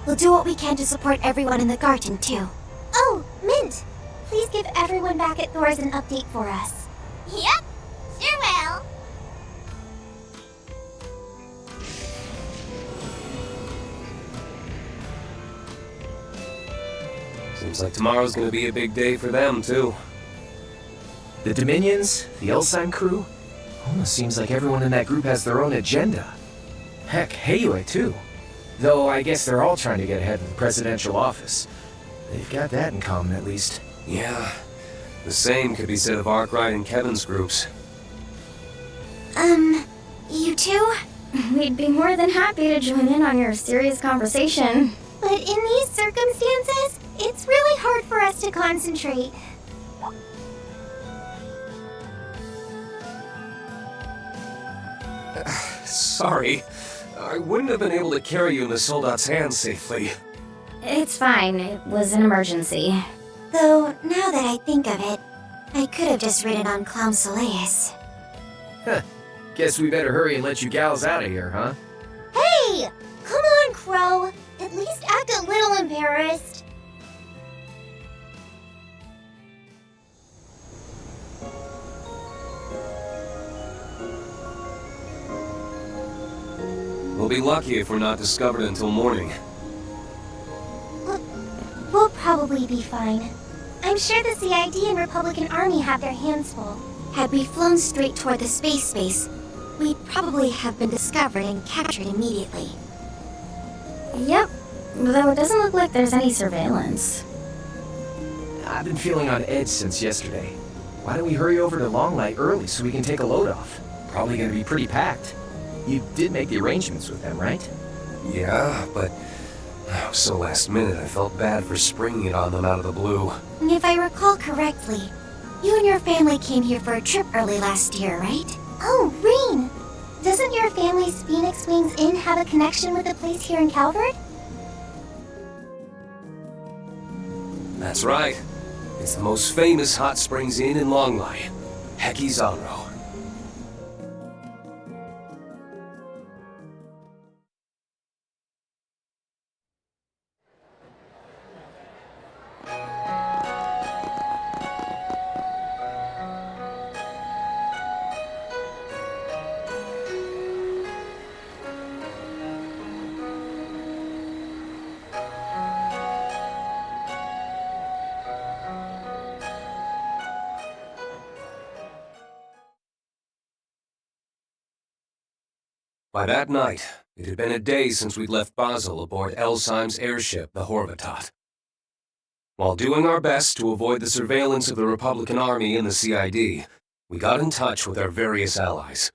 Speaker 17: We'll do what we can to support everyone in the garden, too. Oh, Mint! Please give everyone back at Thor's an update for us. Yep, sure will.
Speaker 3: Seems like tomorrow's gonna be a big day for them, too.
Speaker 21: The Dominions? The Elsyme crew? Almost seems like everyone in that group has their own agenda. Heck, Heiyue too. Though I guess they're all trying to get ahead in the presidential office. They've got that in common, at least.
Speaker 3: Yeah, the same could be said of Arkwright and Kevin's groups.
Speaker 17: You two? We'd be more than happy to join in on your serious conversation. But in these circumstances, it's really hard for us to concentrate.
Speaker 3: Sorry. I wouldn't have been able to carry you in the soldat's hands safely.
Speaker 17: It's fine, it was an emergency. Though, now that I think of it, I could have just ridden on Clown Soleus.
Speaker 21: Huh. Guess we better hurry and let you gals out of here, huh?
Speaker 17: Hey! Come on, Crow! At least act a little embarrassed.
Speaker 3: We'll be lucky if we're not discovered until morning.
Speaker 17: We'll probably be fine. I'm sure the CID and Republican Army have their hands full. Had we flown straight toward the space base, we'd probably have been discovered and captured immediately. Yep, though it doesn't look like there's any surveillance.
Speaker 21: I've been feeling on edge since yesterday. Why don't we hurry over to Longlight early so we can take a load off? Probably gonna be pretty packed. You did make the arrangements with them, right?
Speaker 3: Yeah, but so last minute I felt bad for springing it on them out of the blue.
Speaker 17: If I recall correctly, you and your family came here for a trip early last year, right? Oh, Reen! Doesn't your family's Phoenix Wings Inn have a connection with the place here in Calvert?
Speaker 3: That's right. It's the most famous hot springs inn in Longlight. Hekizaro. By that night, it had been a day since we'd left Basel aboard Elsyme's airship, the Horvatat. While doing our best to avoid the surveillance of the Republican Army and the CID, we got in touch with our various allies.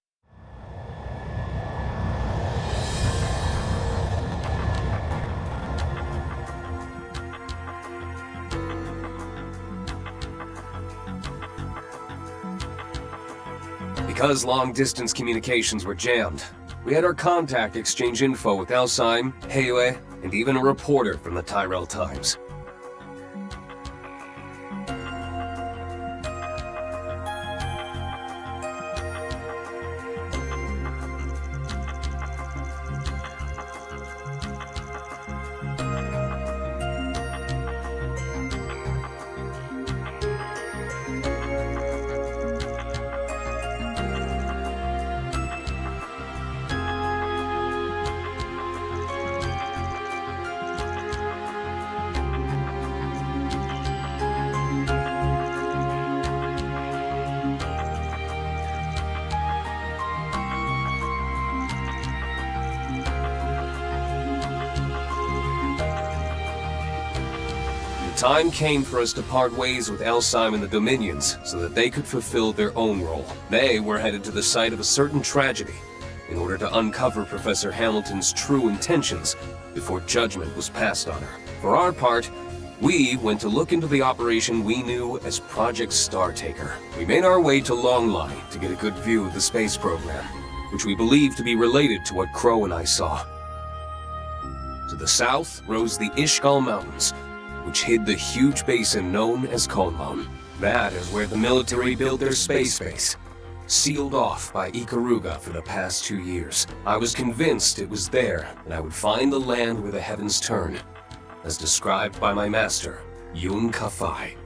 Speaker 3: Because long-distance communications were jammed, we had our contact exchange info with Elsyme, Heiyue, and even a reporter from the Tyrell Times.
Speaker 18: time came for us to part ways with Elsyme and the Dominions so that they could fulfill their own role. They were headed to the site of a certain tragedy in order to uncover Professor Hamilton's true intentions before judgment was passed on her. For our part, we went to look into the operation we knew as Project Startaker. We made our way to Longline to get a good view of the space program, which we believed to be related to what Crow and I saw. To the south rose the Ishgal Mountains, which hid the huge basin known as Konlon. That is where the military built their space base, sealed off by Ikaruga for the past 2 years. I was convinced it was there that I would find the land where the heavens turn, as described by my master, Yun Ka-Fai.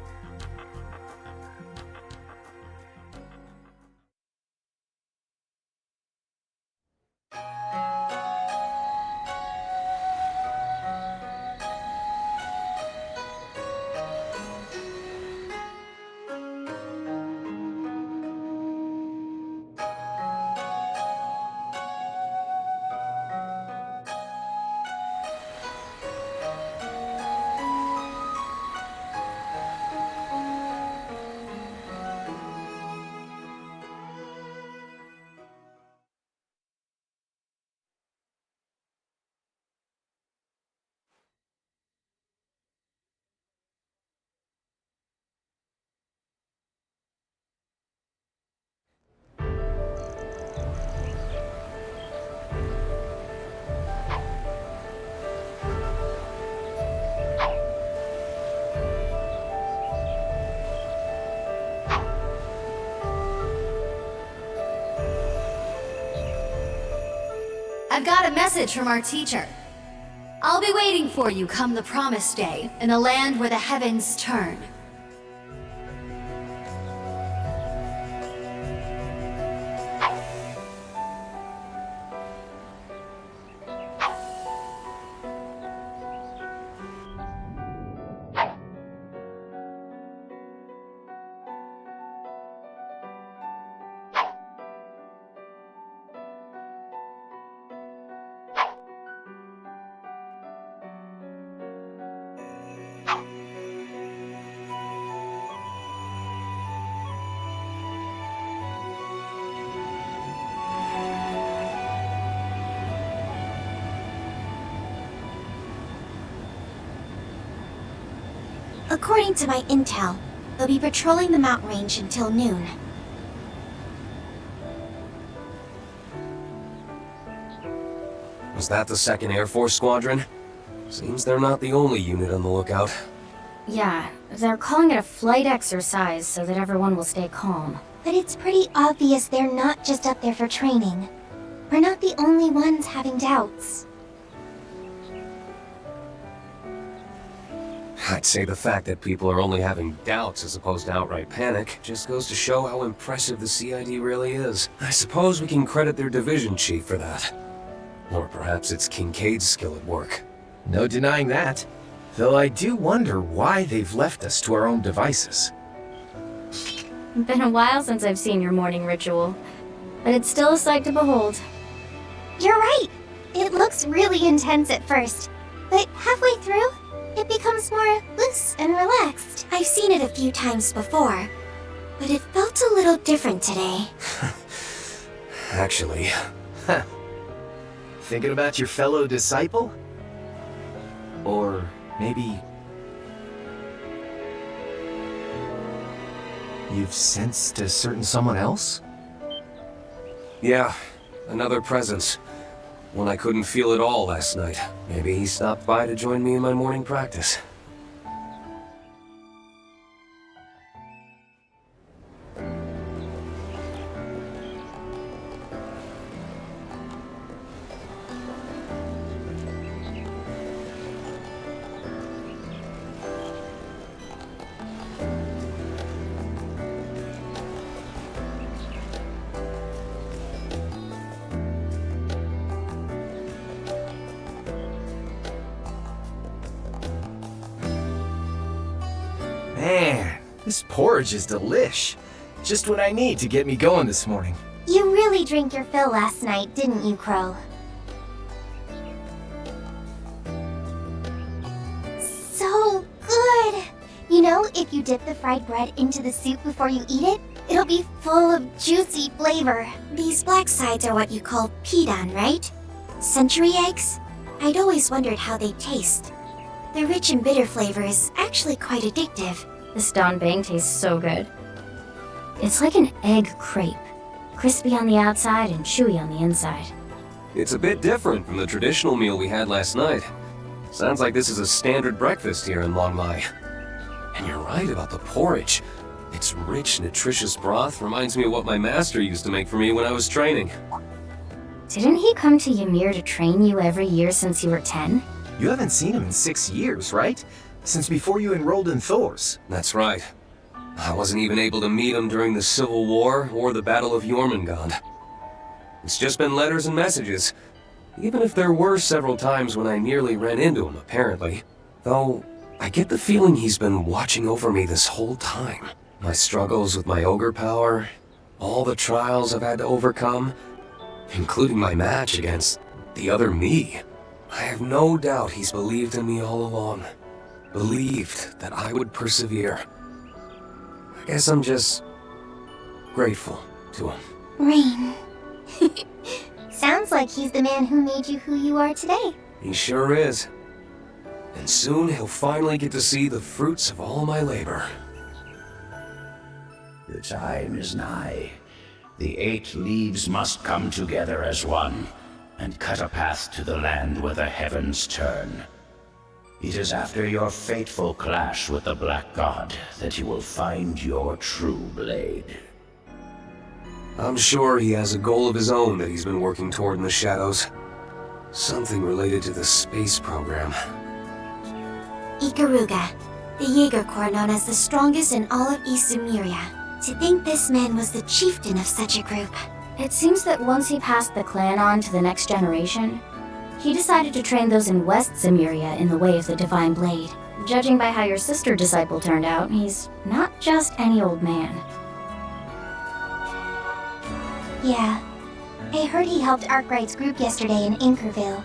Speaker 4: I've got a message from our teacher. I'll be waiting for you come the promised day, in a land where the heavens turn.
Speaker 22: According to my intel, they'll be patrolling the mountain range until noon.
Speaker 18: Was that the 2nd Air Force Squadron? Seems they're not the only unit on the lookout.
Speaker 22: Yeah, they're calling it a flight exercise so that everyone will stay calm. But it's pretty obvious they're not just up there for training. We're not the only ones having doubts.
Speaker 18: I'd say the fact that people are only having doubts as opposed to outright panic just goes to show how impressive the CID really is. I suppose we can credit their division chief for that. Or perhaps it's Kincaid's skill at work.
Speaker 21: No denying that. Though I do wonder why they've left us to our own devices.
Speaker 11: Been a while since I've seen your morning ritual, but it's still a sight to behold.
Speaker 22: You're right! It looks really intense at first, but halfway through, it becomes more loose and relaxed. I've seen it a few times before, but it felt a little different today.
Speaker 18: Actually.
Speaker 21: Thinking about your fellow disciple? Or maybe you've sensed a certain someone else?
Speaker 18: Yeah, another presence. One I couldn't feel at all last night. Maybe he stopped by to join me in my morning practice.
Speaker 21: Man, this porridge is delish. Just what I need to get me going this morning.
Speaker 22: You really drank your fill last night, didn't you, Crow? So good! You know, if you dip the fried bread into the soup before you eat it, it'll be full of juicy flavor. These black sides are what you call pidan, right? Century eggs? I'd always wondered how they taste. The rich and bitter flavor is actually quite addictive.
Speaker 11: This danbang tastes so good. It's like an egg crepe. Crispy on the outside and chewy on the inside.
Speaker 18: It's a bit different from the traditional meal we had last night. Sounds like this is a standard breakfast here in Long Mai. And you're right about the porridge. Its rich, nutritious broth reminds me of what my master used to make for me when I was training.
Speaker 11: Didn't he come to Ymir to train you every year since you were 10?
Speaker 21: You haven't seen him in 6 years, right? Since before you enrolled in Thors.
Speaker 18: That's right. I wasn't even able to meet him during the Civil War or the Battle of Jormungand. It's just been letters and messages, even if there were several times when I nearly ran into him, apparently. Though, I get the feeling he's been watching over me this whole time. My struggles with my ogre power, all the trials I've had to overcome, including my match against the other me. I have no doubt he's believed in me all along. Believed that I would persevere. I guess I'm just grateful to him.
Speaker 22: Rain. Sounds like he's the man who made you who you are today.
Speaker 18: He sure is. And soon he'll finally get to see the fruits of all my labor.
Speaker 5: The time is nigh. The 8 leaves must come together as one, and cut a path to the land where the heavens turn. It is after your fateful clash with the Black God that you will find your true blade.
Speaker 18: I'm sure he has a goal of his own that he's been working toward in the shadows. Something related to the space program.
Speaker 22: Ikaruga, the Jaeger Corps known as the strongest in all of East Zemuria. To think this man was the chieftain of such a group.
Speaker 11: It seems that once he passed the clan on to the next generation, he decided to train those in West Zemuria in the way of the Divine Blade. Judging by how your sister disciple turned out, he's not just any old man.
Speaker 22: Yeah, I heard he helped Arkwright's group yesterday in Anchorville.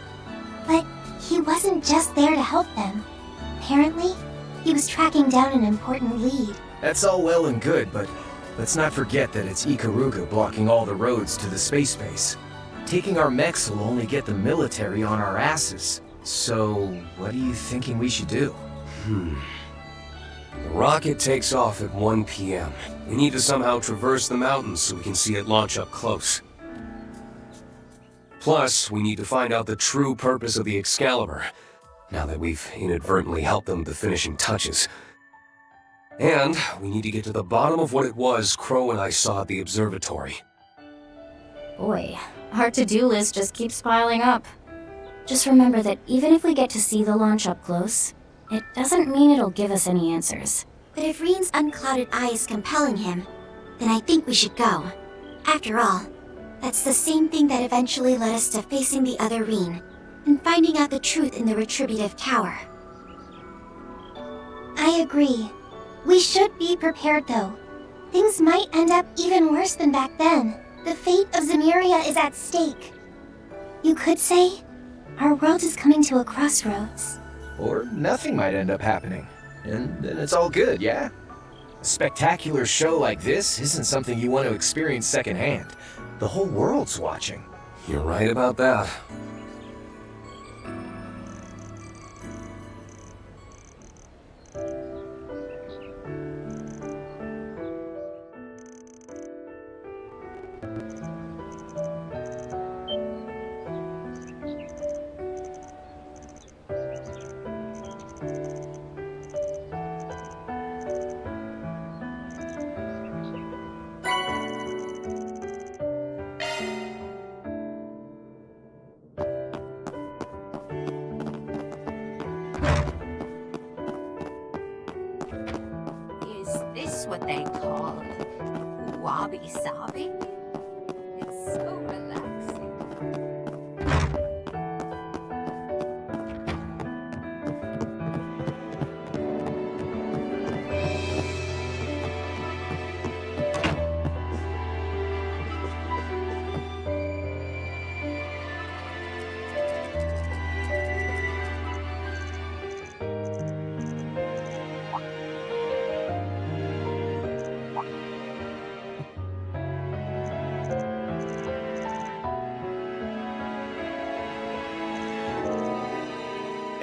Speaker 22: But he wasn't just there to help them. Apparently, he was tracking down an important lead.
Speaker 21: That's all well and good, but let's not forget that it's Ikaruga blocking all the roads to the space base. Taking our mechs will only get the military on our asses. So, what are you thinking we should do?
Speaker 18: The rocket takes off at 1 p.m. We need to somehow traverse the mountains so we can see it launch up close. Plus, we need to find out the true purpose of the Excalibur, now that we've inadvertently helped them with the finishing touches. And we need to get to the bottom of what it was Crow and I saw at the observatory.
Speaker 11: Boy, our to-do list just keeps piling up. Just remember that even if we get to see the launch up close, it doesn't mean it'll give us any answers.
Speaker 22: But if Reen's unclouded eye is compelling him, then I think we should go. After all, that's the same thing that eventually led us to facing the other Reen, and finding out the truth in the Retributive Tower. I agree. We should be prepared though. Things might end up even worse than back then. The fate of Zemuria is at stake. You could say, our world is coming to a crossroads.
Speaker 21: Or nothing might end up happening. And then it's all good, yeah? A spectacular show like this isn't something you want to experience secondhand. The whole world's watching.
Speaker 18: You're right about that.
Speaker 14: Is this what they call wabi-sabi? It's so relaxing.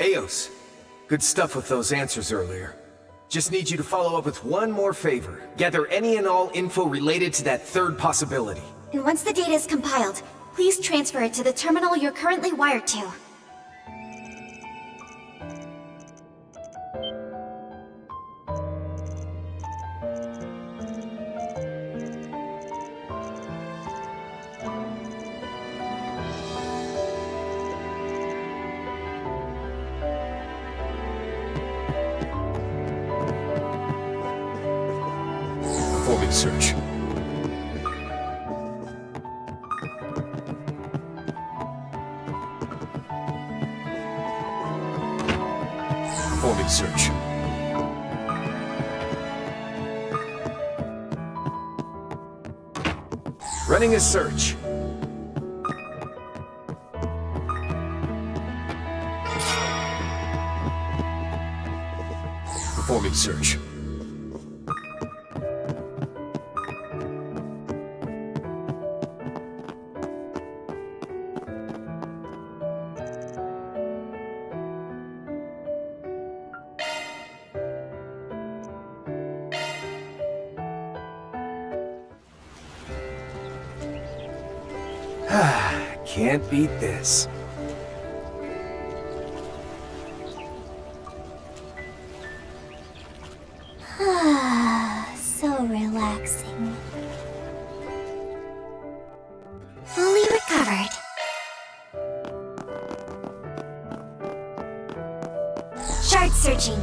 Speaker 21: Eos, good stuff with those answers earlier. Just need you to follow up with one more favor. Gather any and all info related to that third possibility.
Speaker 22: And once the data is compiled, please transfer it to the terminal you're currently wired to.
Speaker 18: Performing search. Performing search.
Speaker 21: Running a search.
Speaker 18: Performing search.
Speaker 21: Can't beat this.
Speaker 22: So relaxing. Fully recovered. Shard searching.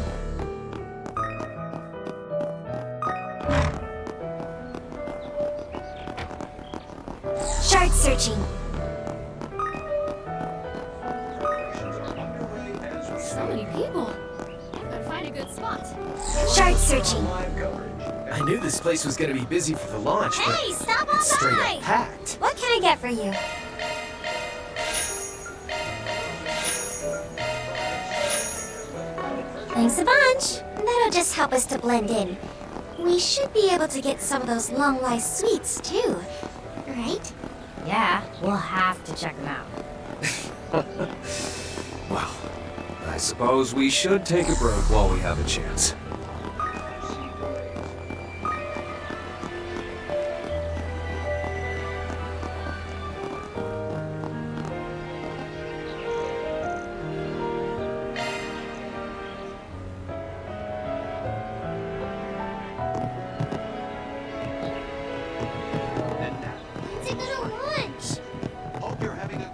Speaker 22: Shard searching.
Speaker 4: So many people. Gotta find a good spot.
Speaker 22: Shard searching.
Speaker 21: I knew this place was gonna be busy for the launch, but
Speaker 22: Hey, stop on
Speaker 21: it's straight
Speaker 22: by!
Speaker 21: up packed.
Speaker 22: What can I get for you? Thanks a bunch. That'll just help us to blend in. We should be able to get some of those long life sweets too, right?
Speaker 14: Yeah, we'll have to check them out.
Speaker 18: Well, I suppose we should take a break while we have a chance.
Speaker 22: When's it gonna launch?
Speaker 2: Hope you're having a...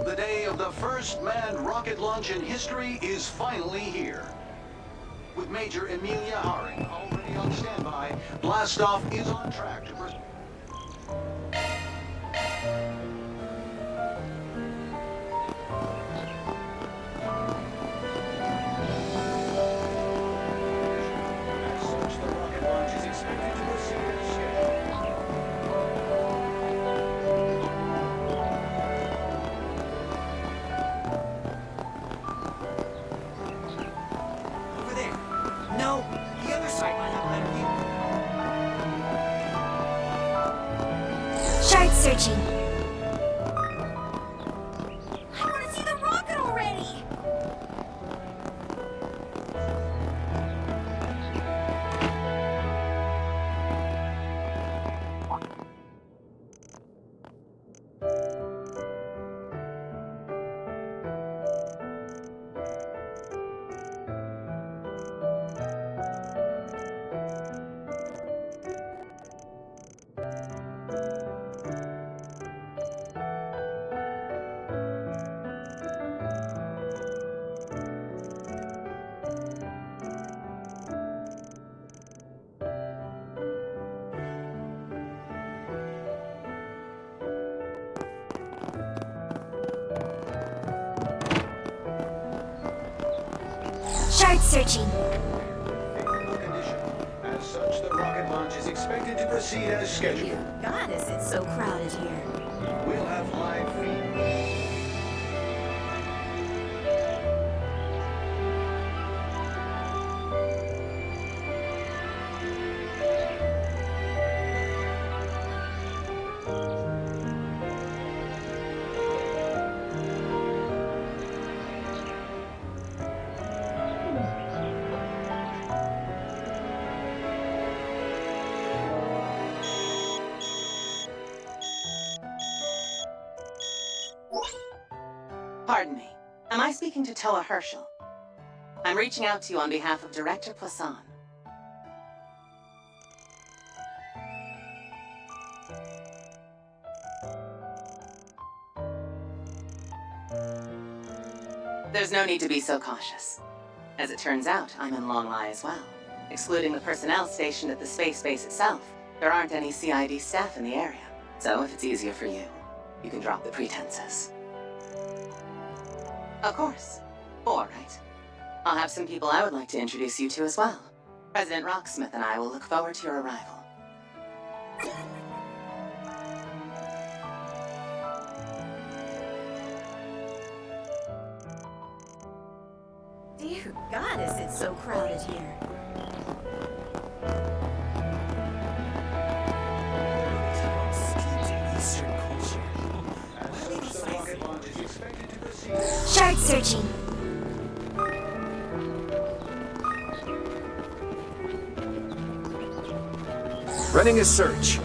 Speaker 9: The day of the first manned rocket launch in history is finally here. With Major Amelia Haring already on standby, blastoff is on track to proceed.
Speaker 15: Over there. No, the other side might have a better view.
Speaker 22: Shard searching.
Speaker 17: I want to see the rocket already!
Speaker 22: Shard searching.
Speaker 9: As such, the rocket launch is expected to proceed as scheduled.
Speaker 17: Goddess, it's so crowded here.
Speaker 9: We'll have live feed.
Speaker 13: Pardon me. Am I speaking to Toa Herschel? I'm reaching out to you on behalf of Director Poisson. There's no need to be so cautious. As it turns out, I'm in Longlai as well. Excluding the personnel stationed at the space base itself, there aren't any CID staff in the area. So if it's easier for you, you can drop the pretenses. Of course. All right. I'll have some people I would like to introduce you to as well. President Rocksmith and I will look forward to your arrival.
Speaker 11: Dear goddess, it's so crowded here.
Speaker 22: Shard searching.
Speaker 21: Running a search.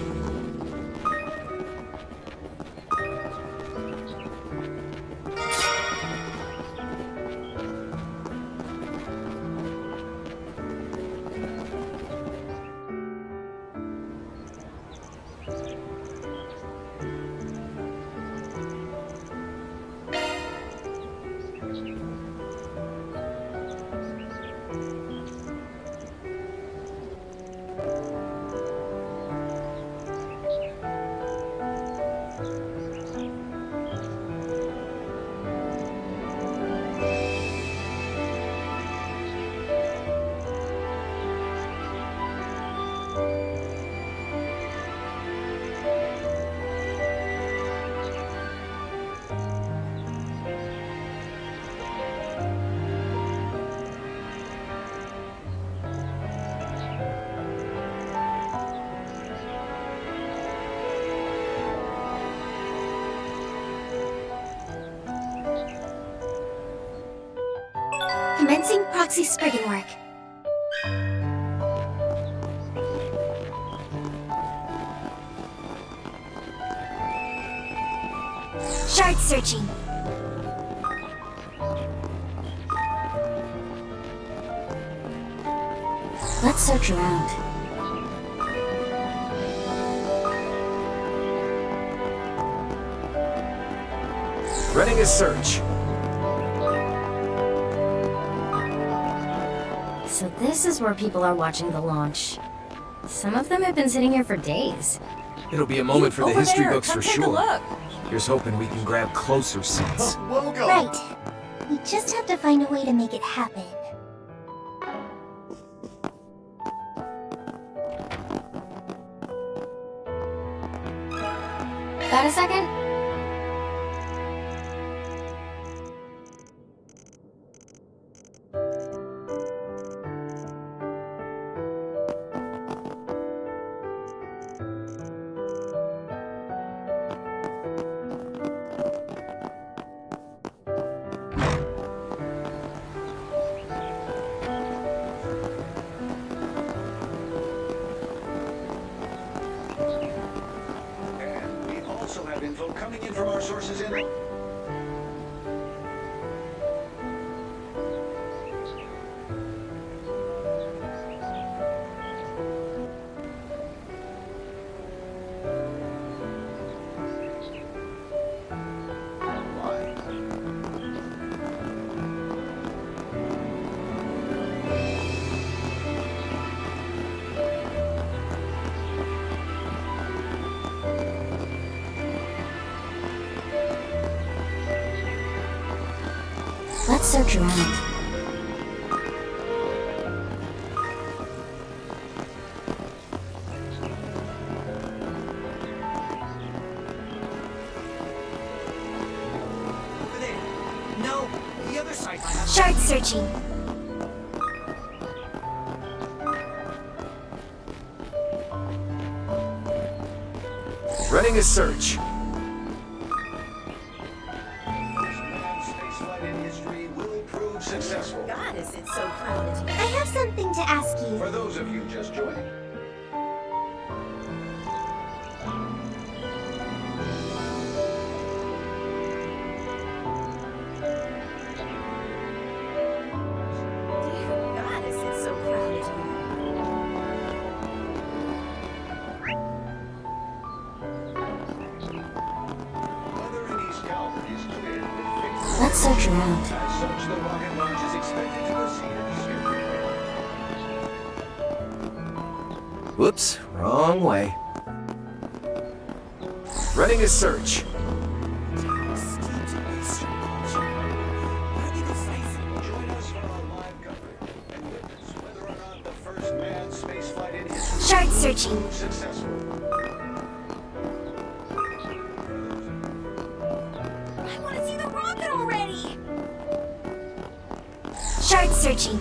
Speaker 22: Commencing proxy sprigging work. Shard searching. Let's search around.
Speaker 21: Running a search.
Speaker 16: So this is where people are watching the launch. Some of them have been sitting here for days.
Speaker 21: It'll be a moment for the
Speaker 16: Over
Speaker 21: history
Speaker 16: there,
Speaker 21: books
Speaker 16: come
Speaker 21: for
Speaker 16: take a
Speaker 21: sure.
Speaker 16: look.
Speaker 21: Here's hoping we can grab closer seats.
Speaker 22: Right. We just have to find a way to make it happen.
Speaker 16: Got a second?
Speaker 9: And we also have info coming in from our sources in...
Speaker 22: Let's search around.
Speaker 15: Over there. No, the other side.
Speaker 22: Shard searching.
Speaker 21: Running a search.
Speaker 9: Successful.
Speaker 22: Goddess, it's so crowded. I have something to ask you.
Speaker 9: For those of you just joining.
Speaker 1: Let's search around.
Speaker 9: As such, the rocket launch is expected to proceed as scheduled.
Speaker 21: Whoops, wrong way. Running a search.
Speaker 22: Shard searching.
Speaker 17: I want to see the rocket already!
Speaker 22: Shard searching.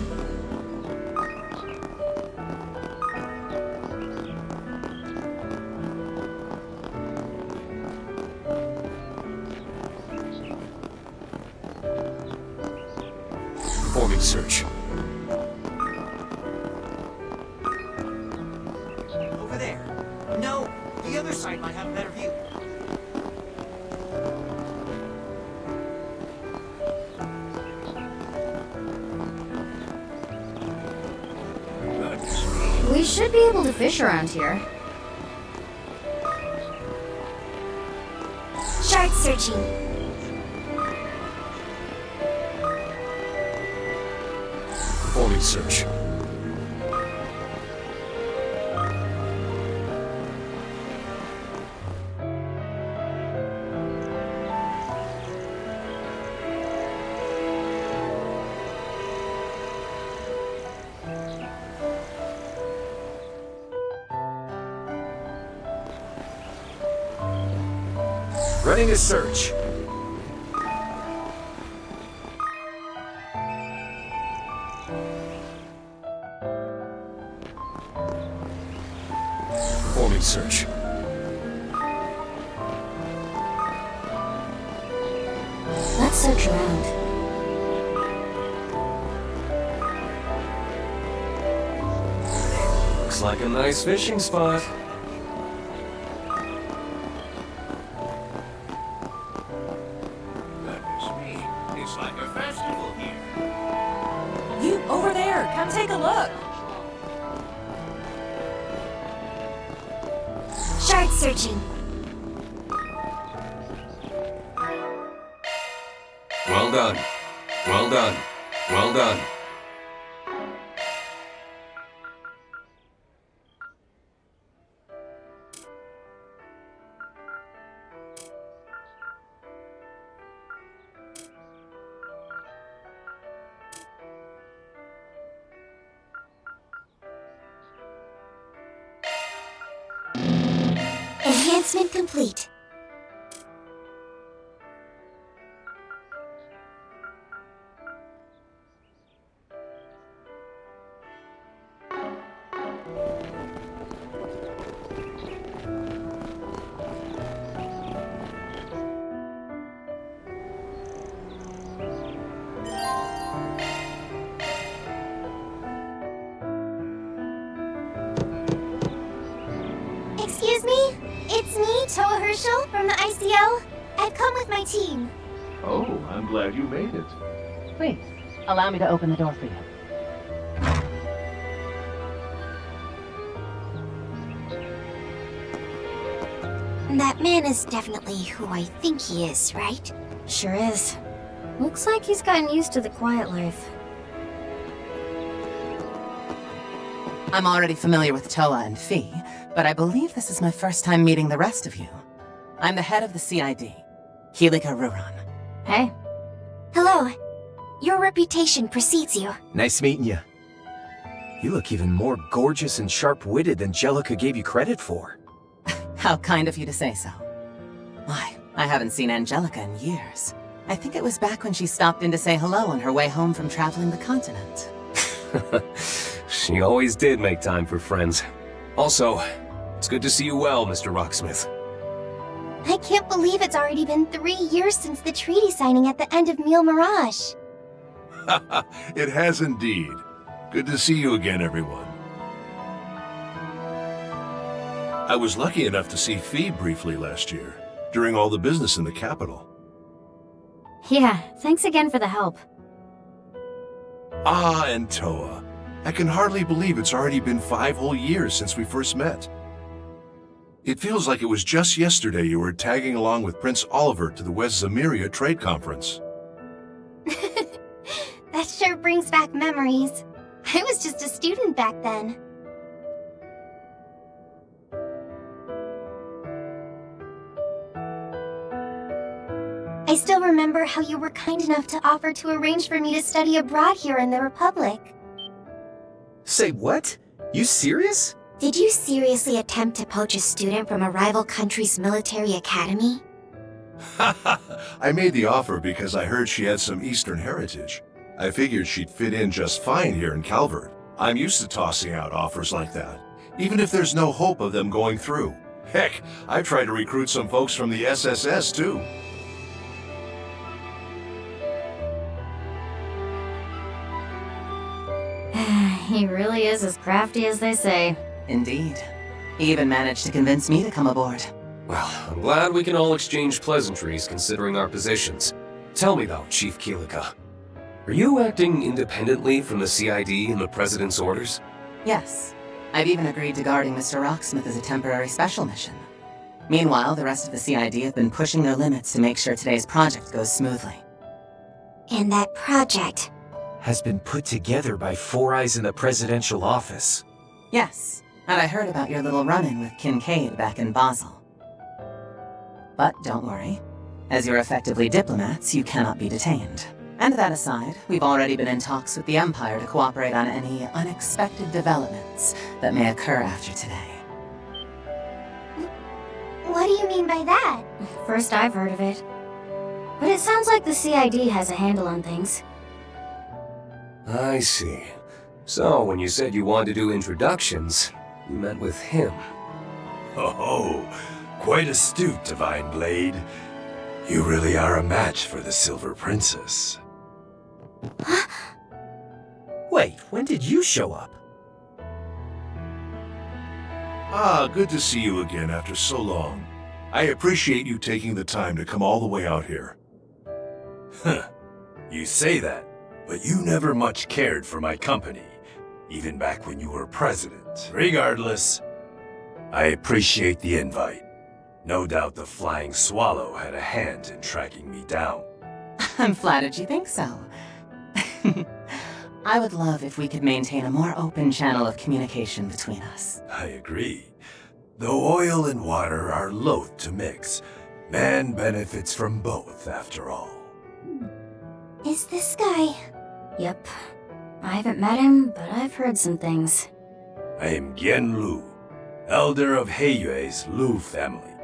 Speaker 18: Performing search.
Speaker 15: Over there. No, the other side might have a better view.
Speaker 16: We should be able to fish around here.
Speaker 22: Shard searching.
Speaker 18: Performing search.
Speaker 21: Running a search.
Speaker 18: Performing search.
Speaker 1: Let's search around.
Speaker 18: Looks like a nice fishing spot.
Speaker 20: It's like a festival here.
Speaker 6: You, over there! Come take a look!
Speaker 22: Shard searching.
Speaker 18: Well done. Well done. Well done.
Speaker 22: Enhancement complete. Excuse me? It's me, Toa Herschel, from the ICO. I've come with my team.
Speaker 10: Oh, I'm glad you made it.
Speaker 13: Please, allow me to open the door for you.
Speaker 22: That man is definitely who I think he is, right?
Speaker 16: Sure is. Looks like he's gotten used to the quiet life.
Speaker 13: I'm already familiar with Toa and Fee, but I believe this is my first time meeting the rest of you. I'm the head of the CID, Helika Ruron.
Speaker 16: Hey.
Speaker 22: Hello. Your reputation precedes you.
Speaker 21: Nice meeting you. You look even more gorgeous and sharp-witted than Jellica gave you credit for.
Speaker 13: How kind of you to say so. Why, I haven't seen Angelica in years. I think it was back when she stopped in to say hello on her way home from traveling the continent.
Speaker 18: She always did make time for friends. Also, it's good to see you well, Mr. Rocksmith.
Speaker 22: I can't believe it's already been 3 years since the treaty signing at the end of Mille Mirage.
Speaker 20: It has indeed. Good to see you again, everyone. I was lucky enough to see Fee briefly last year, during all the business in the capital.
Speaker 16: Yeah, thanks again for the help.
Speaker 20: Ah, and Toa. I can hardly believe it's already been 5 whole years since we first met. It feels like it was just yesterday you were tagging along with Prince Oliver to the West Zamiria Trade Conference.
Speaker 22: brings back memories. I was just a student back then. I still remember how you were kind enough to offer to arrange for me to study abroad here in the Republic.
Speaker 21: Say what? You serious?
Speaker 22: Did you seriously attempt to poach a student from a rival country's military academy?
Speaker 20: I made the offer because I heard she had some Eastern heritage. I figured she'd fit in just fine here in Calvert. I'm used to tossing out offers like that, even if there's no hope of them going through. Heck, I've tried to recruit some folks from the SSS too.
Speaker 16: He really is as crafty as they say.
Speaker 13: Indeed. He even managed to convince me to come aboard.
Speaker 18: Well, I'm glad we can all exchange pleasantries considering our positions. Tell me though, Chief Keelika. Are you acting independently from the CID and the President's orders?
Speaker 13: Yes. I've even agreed to guarding Mr. Rocksmith as a temporary special mission. Meanwhile, the rest of the CID have been pushing their limits to make sure today's project goes smoothly.
Speaker 22: And that project
Speaker 21: has been put together by Four Eyes in the presidential office.
Speaker 13: Yes, and I heard about your little run-in with Kincaid back in Basel. But don't worry. As you're effectively diplomats, you cannot be detained. And that aside, we've already been in talks with the Empire to cooperate on any unexpected developments that may occur after today.
Speaker 22: What do you mean by that?
Speaker 16: First I've heard of it. But it sounds like the CID has a handle on things.
Speaker 18: I see. So, when you said you wanted to do introductions, you met with him.
Speaker 7: Oh, quite astute, Divine Blade. You really are a match for the Silver Princess.
Speaker 21: Wait, when did you show up?
Speaker 20: Ah, good to see you again after so long. I appreciate you taking the time to come all the way out here.
Speaker 7: Huh. You say that, but you never much cared for my company, even back when you were president. Regardless, I appreciate the invite. No doubt the Flying Swallow had a hand in tracking me down.
Speaker 13: I'm flattered you think so. I would love if we could maintain a more open channel of communication between us.
Speaker 7: I agree. Though oil and water are loath to mix, man benefits from both after all.
Speaker 22: Is this guy?
Speaker 16: Yep. I haven't met him, but I've heard some things.
Speaker 7: I am Gen Lu, elder of Heiyue's Lu family.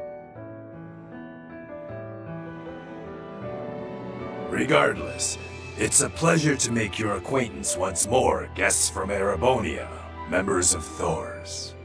Speaker 7: Regardless, it's a pleasure to make your acquaintance once more, guests from Erebonia, members of Thors.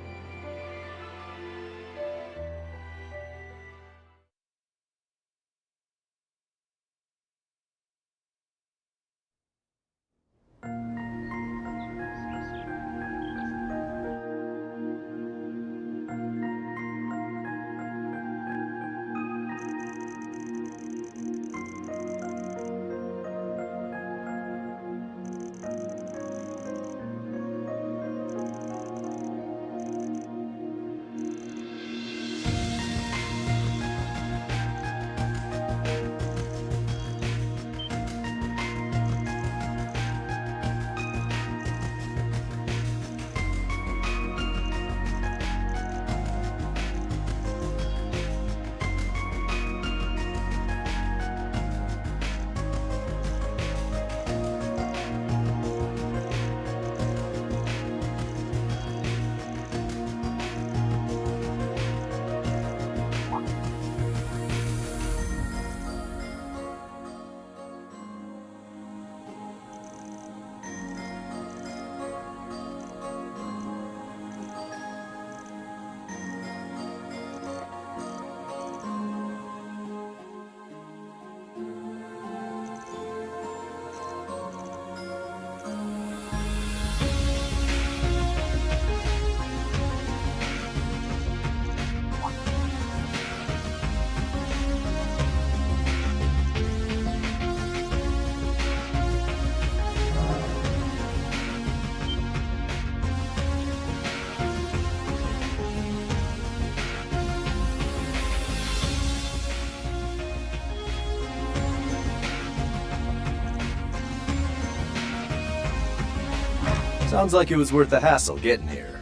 Speaker 7: Sounds like it was worth the hassle getting here.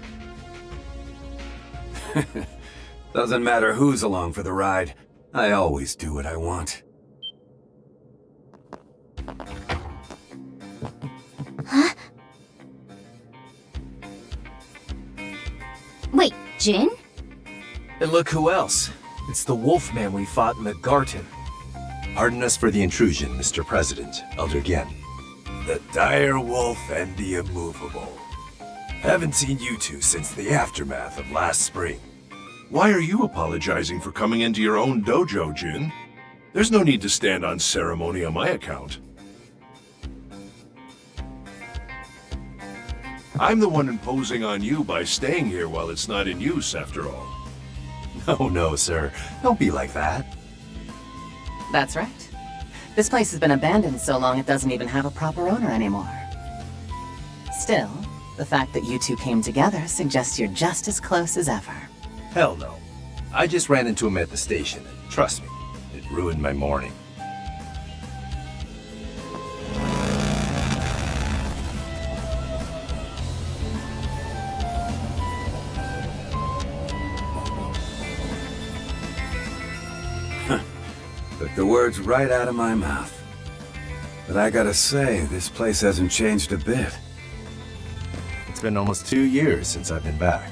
Speaker 3: Doesn't matter who's along for the ride. I always do what I want.
Speaker 22: Huh? Wait, Jin?
Speaker 21: And look who else. It's the Wolfman we fought in the Garten.
Speaker 7: Pardon us for the intrusion, Mr. President, Elder Gen. The dire wolf and the immovable. Haven't seen you two since the aftermath of last spring.
Speaker 20: Why are you apologizing for coming into your own dojo, Jin? There's no need to stand on ceremony on my account. I'm the one imposing on you by staying here while it's not in use, after all.
Speaker 7: No, sir. Don't be like that.
Speaker 13: That's right. This place has been abandoned so long it doesn't even have a proper owner anymore. Still, the fact that you two came together suggests you're just as close as ever.
Speaker 7: Hell no. I just ran into him at the station, and trust me, it ruined my morning.
Speaker 3: Took the words right out of my mouth. But I gotta say, this place hasn't changed a bit.
Speaker 7: It's been almost 2 years since I've been back.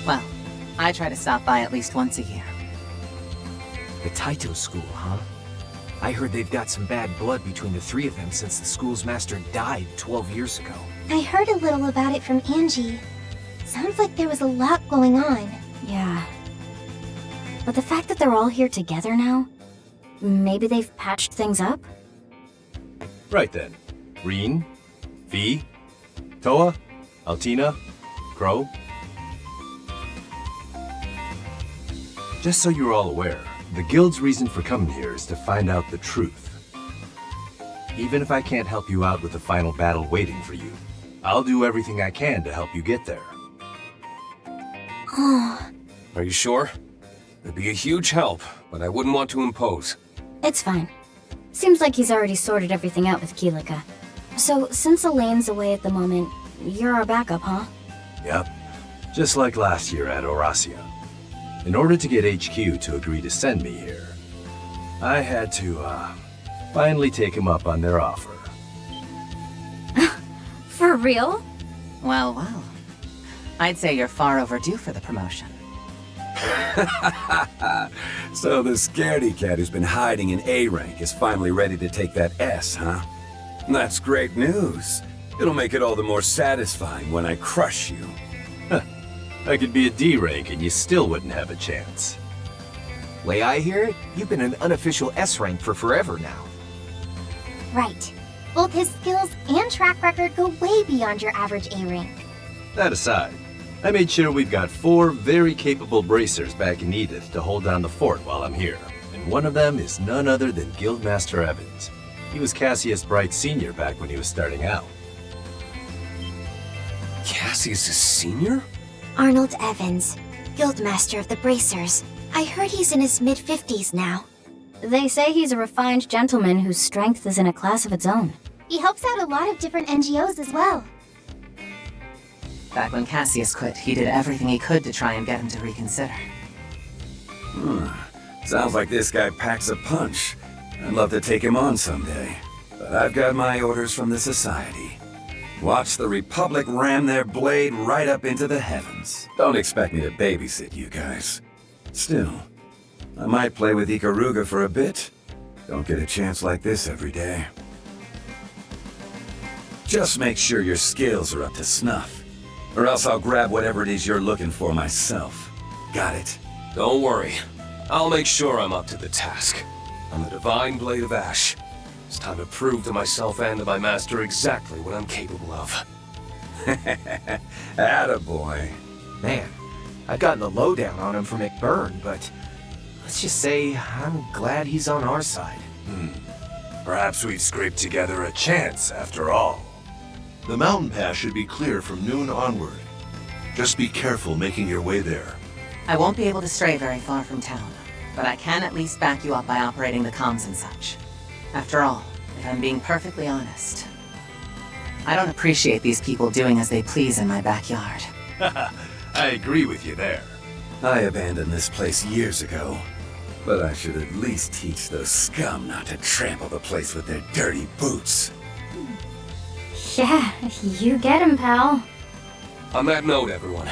Speaker 13: Well, I try to stop by at least once a year.
Speaker 21: The Taito school, huh? I heard they've got some bad blood between the three of them since the school's master died 12 years ago.
Speaker 22: I heard a little about it from Angie. Sounds like there was a lot going on.
Speaker 16: Yeah. But the fact that they're all here together now, maybe they've patched things up?
Speaker 7: Right then. Reen, V, Toa, Altina, Crow. Just so you're all aware, the Guild's reason for coming here is to find out the truth. Even if I can't help you out with the final battle waiting for you, I'll do everything I can to help you get there.
Speaker 22: Oh,
Speaker 18: Are you sure? It'd be a huge help, but I wouldn't want to impose.
Speaker 16: It's fine. Seems like he's already sorted everything out with Kilika. So, since Elaine's away at the moment, you're our backup, huh?
Speaker 7: Yep. Just like last year at Orasia. In order to get HQ to agree to send me here, I had to, finally take him up on their offer.
Speaker 16: For real?
Speaker 13: Well, well. I'd say you're far overdue for the promotion.
Speaker 3: So the scaredy cat who's been hiding in A rank is finally ready to take that S, huh? That's great news. It'll make it all the more satisfying when I crush you.
Speaker 7: I could be a D rank and you still wouldn't have a chance.
Speaker 21: Way I hear it, you've been an unofficial S rank for forever now.
Speaker 22: right. Both his skills and track record go way beyond your average A rank.
Speaker 7: That aside, I made sure we've got 4 very capable bracers back in Edith to hold down the fort while I'm here. And one of them is none other than Guildmaster Evans. He was Cassius Bright Sr. back when he was starting out.
Speaker 18: Cassius is senior?
Speaker 22: Arnold Evans, Guildmaster of the Bracers. I heard he's in his mid-50s now.
Speaker 16: They say he's a refined gentleman whose strength is in a class of its own.
Speaker 22: He helps out a lot of different NGOs as well.
Speaker 13: Back when Cassius quit, he did everything he could to try and get him to reconsider.
Speaker 3: Sounds like this guy packs a punch. I'd love to take him on someday. But I've got my orders from the Society. Watch the Republic ram their blade right up into the heavens. Don't expect me to babysit you guys. Still, I might play with Ikaruga for a bit. Don't get a chance like this every day. Just make sure your skills are up to snuff, or else I'll grab whatever it is you're looking for myself. Got it?
Speaker 18: Don't worry. I'll make sure I'm up to the task. I'm the Divine Blade of Ash. It's time to prove to myself and to my master exactly what I'm capable of.
Speaker 3: Attaboy.
Speaker 21: Man, I've gotten the lowdown on him from McBurn, but let's just say I'm glad he's on our side.
Speaker 7: Perhaps we've scraped together a chance after all.
Speaker 20: The mountain pass should be clear from noon onward. Just be careful making your way there.
Speaker 13: I won't be able to stray very far from town, but I can at least back you up by operating the comms and such. After all, if I'm being perfectly honest, I don't appreciate these people doing as they please in my backyard.
Speaker 7: I agree with you there.
Speaker 3: I abandoned this place years ago, but I should at least teach those scum not to trample the place with their dirty boots.
Speaker 16: Yeah, you get him, pal.
Speaker 18: On that note, everyone,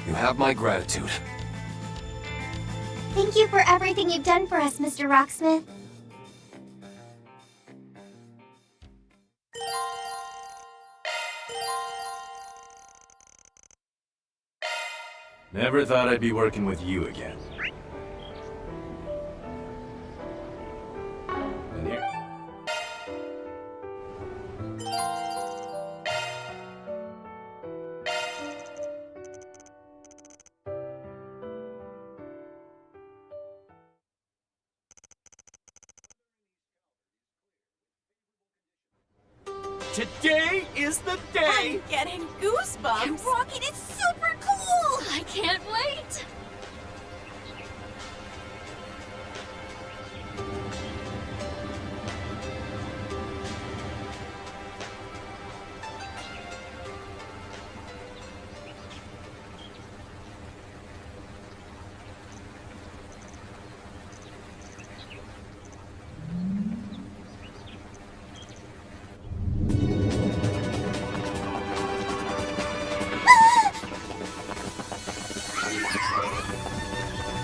Speaker 18: you have my gratitude.
Speaker 22: Thank you for everything you've done for us, Mr. Rocksmith.
Speaker 7: Never thought I'd be working with you again. And here.
Speaker 19: Today is the day!
Speaker 17: I'm getting goosebumps! And Rocket is super cool! I can't wait!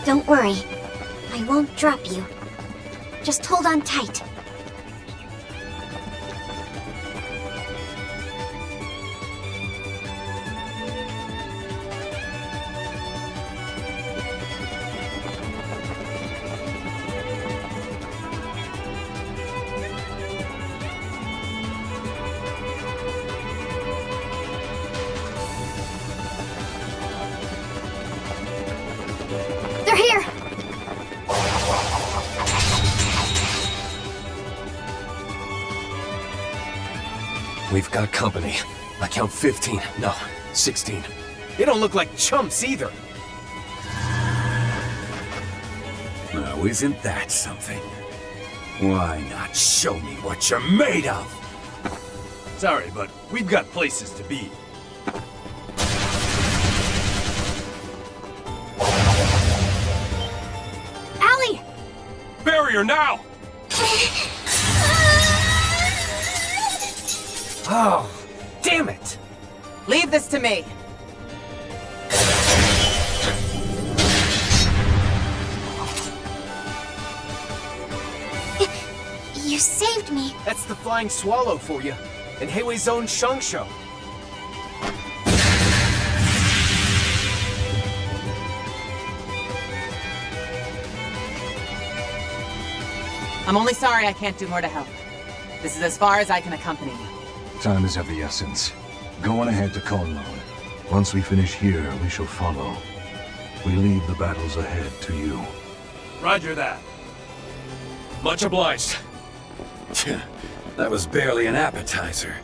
Speaker 22: Don't worry. I won't drop you. Just hold on tight. They're here!
Speaker 18: We've got company. I count 15. No, 16. They don't look like chumps either.
Speaker 3: Now, isn't that something? Why not show me what you're made of?
Speaker 7: Sorry, but we've got places to be.
Speaker 17: Allie!
Speaker 18: Barrier now! Oh, damn it!
Speaker 13: Leave this to me.
Speaker 22: You saved me.
Speaker 21: That's the Flying Swallow for you, and Heiwei's own Shang-Shou.
Speaker 13: I'm only sorry I can't do more to help. This is as far as I can accompany you.
Speaker 8: Time is of the essence. Go on ahead to Kunlun. Once we finish here, we shall follow. We leave the battles ahead to you.
Speaker 7: Roger that.
Speaker 18: Much obliged.
Speaker 3: That was barely an appetizer.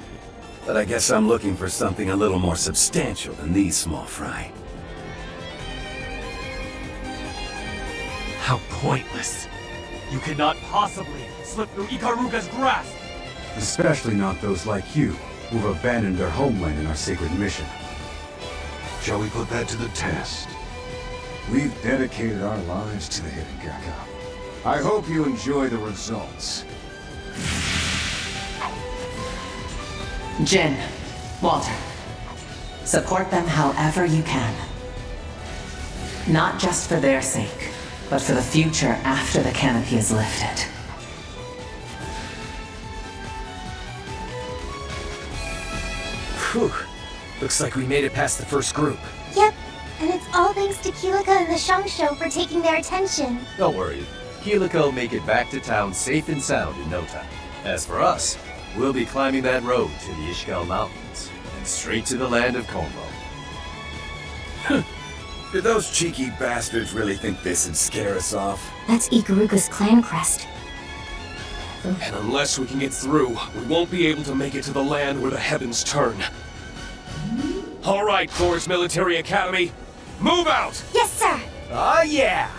Speaker 3: But I guess I'm looking for something a little more substantial than these small fry.
Speaker 15: How pointless. You cannot possibly slip through Ikaruga's grasp.
Speaker 8: Especially not those like you, who've abandoned their homeland in our sacred mission. Shall we put that to the test? We've dedicated our lives to the Hidden Gecko. I hope you enjoy the results.
Speaker 13: Jin, Walter, support them however you can. Not just for their sake, but for the future after the canopy is lifted.
Speaker 21: Whew. Looks like we made it past the first group.
Speaker 22: Yep, and it's all thanks to Kilika and the Shang-Shou for taking their attention.
Speaker 10: Don't worry. Kilika will make it back to town safe and sound in no time. As for us, we'll be climbing that road to the Ishgal Mountains and straight to the land of Konro.
Speaker 3: Did those cheeky bastards really think this would scare us off?
Speaker 16: That's Ikaruga's clan crest.
Speaker 18: And unless we can get through, we won't be able to make it to the land where the heavens turn. All right, Thor's Military Academy, move out!
Speaker 22: Yes, sir!
Speaker 21: Oh, yeah!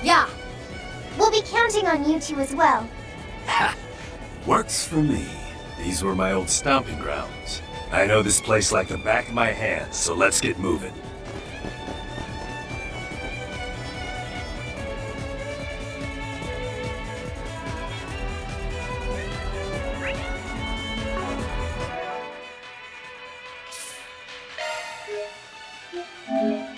Speaker 22: Yeah. We'll be counting on you two as well.
Speaker 21: Ha!
Speaker 7: Works for me. These were my old stomping grounds. I know this place like the back of my hand, so let's get moving.
Speaker 22: Thank you.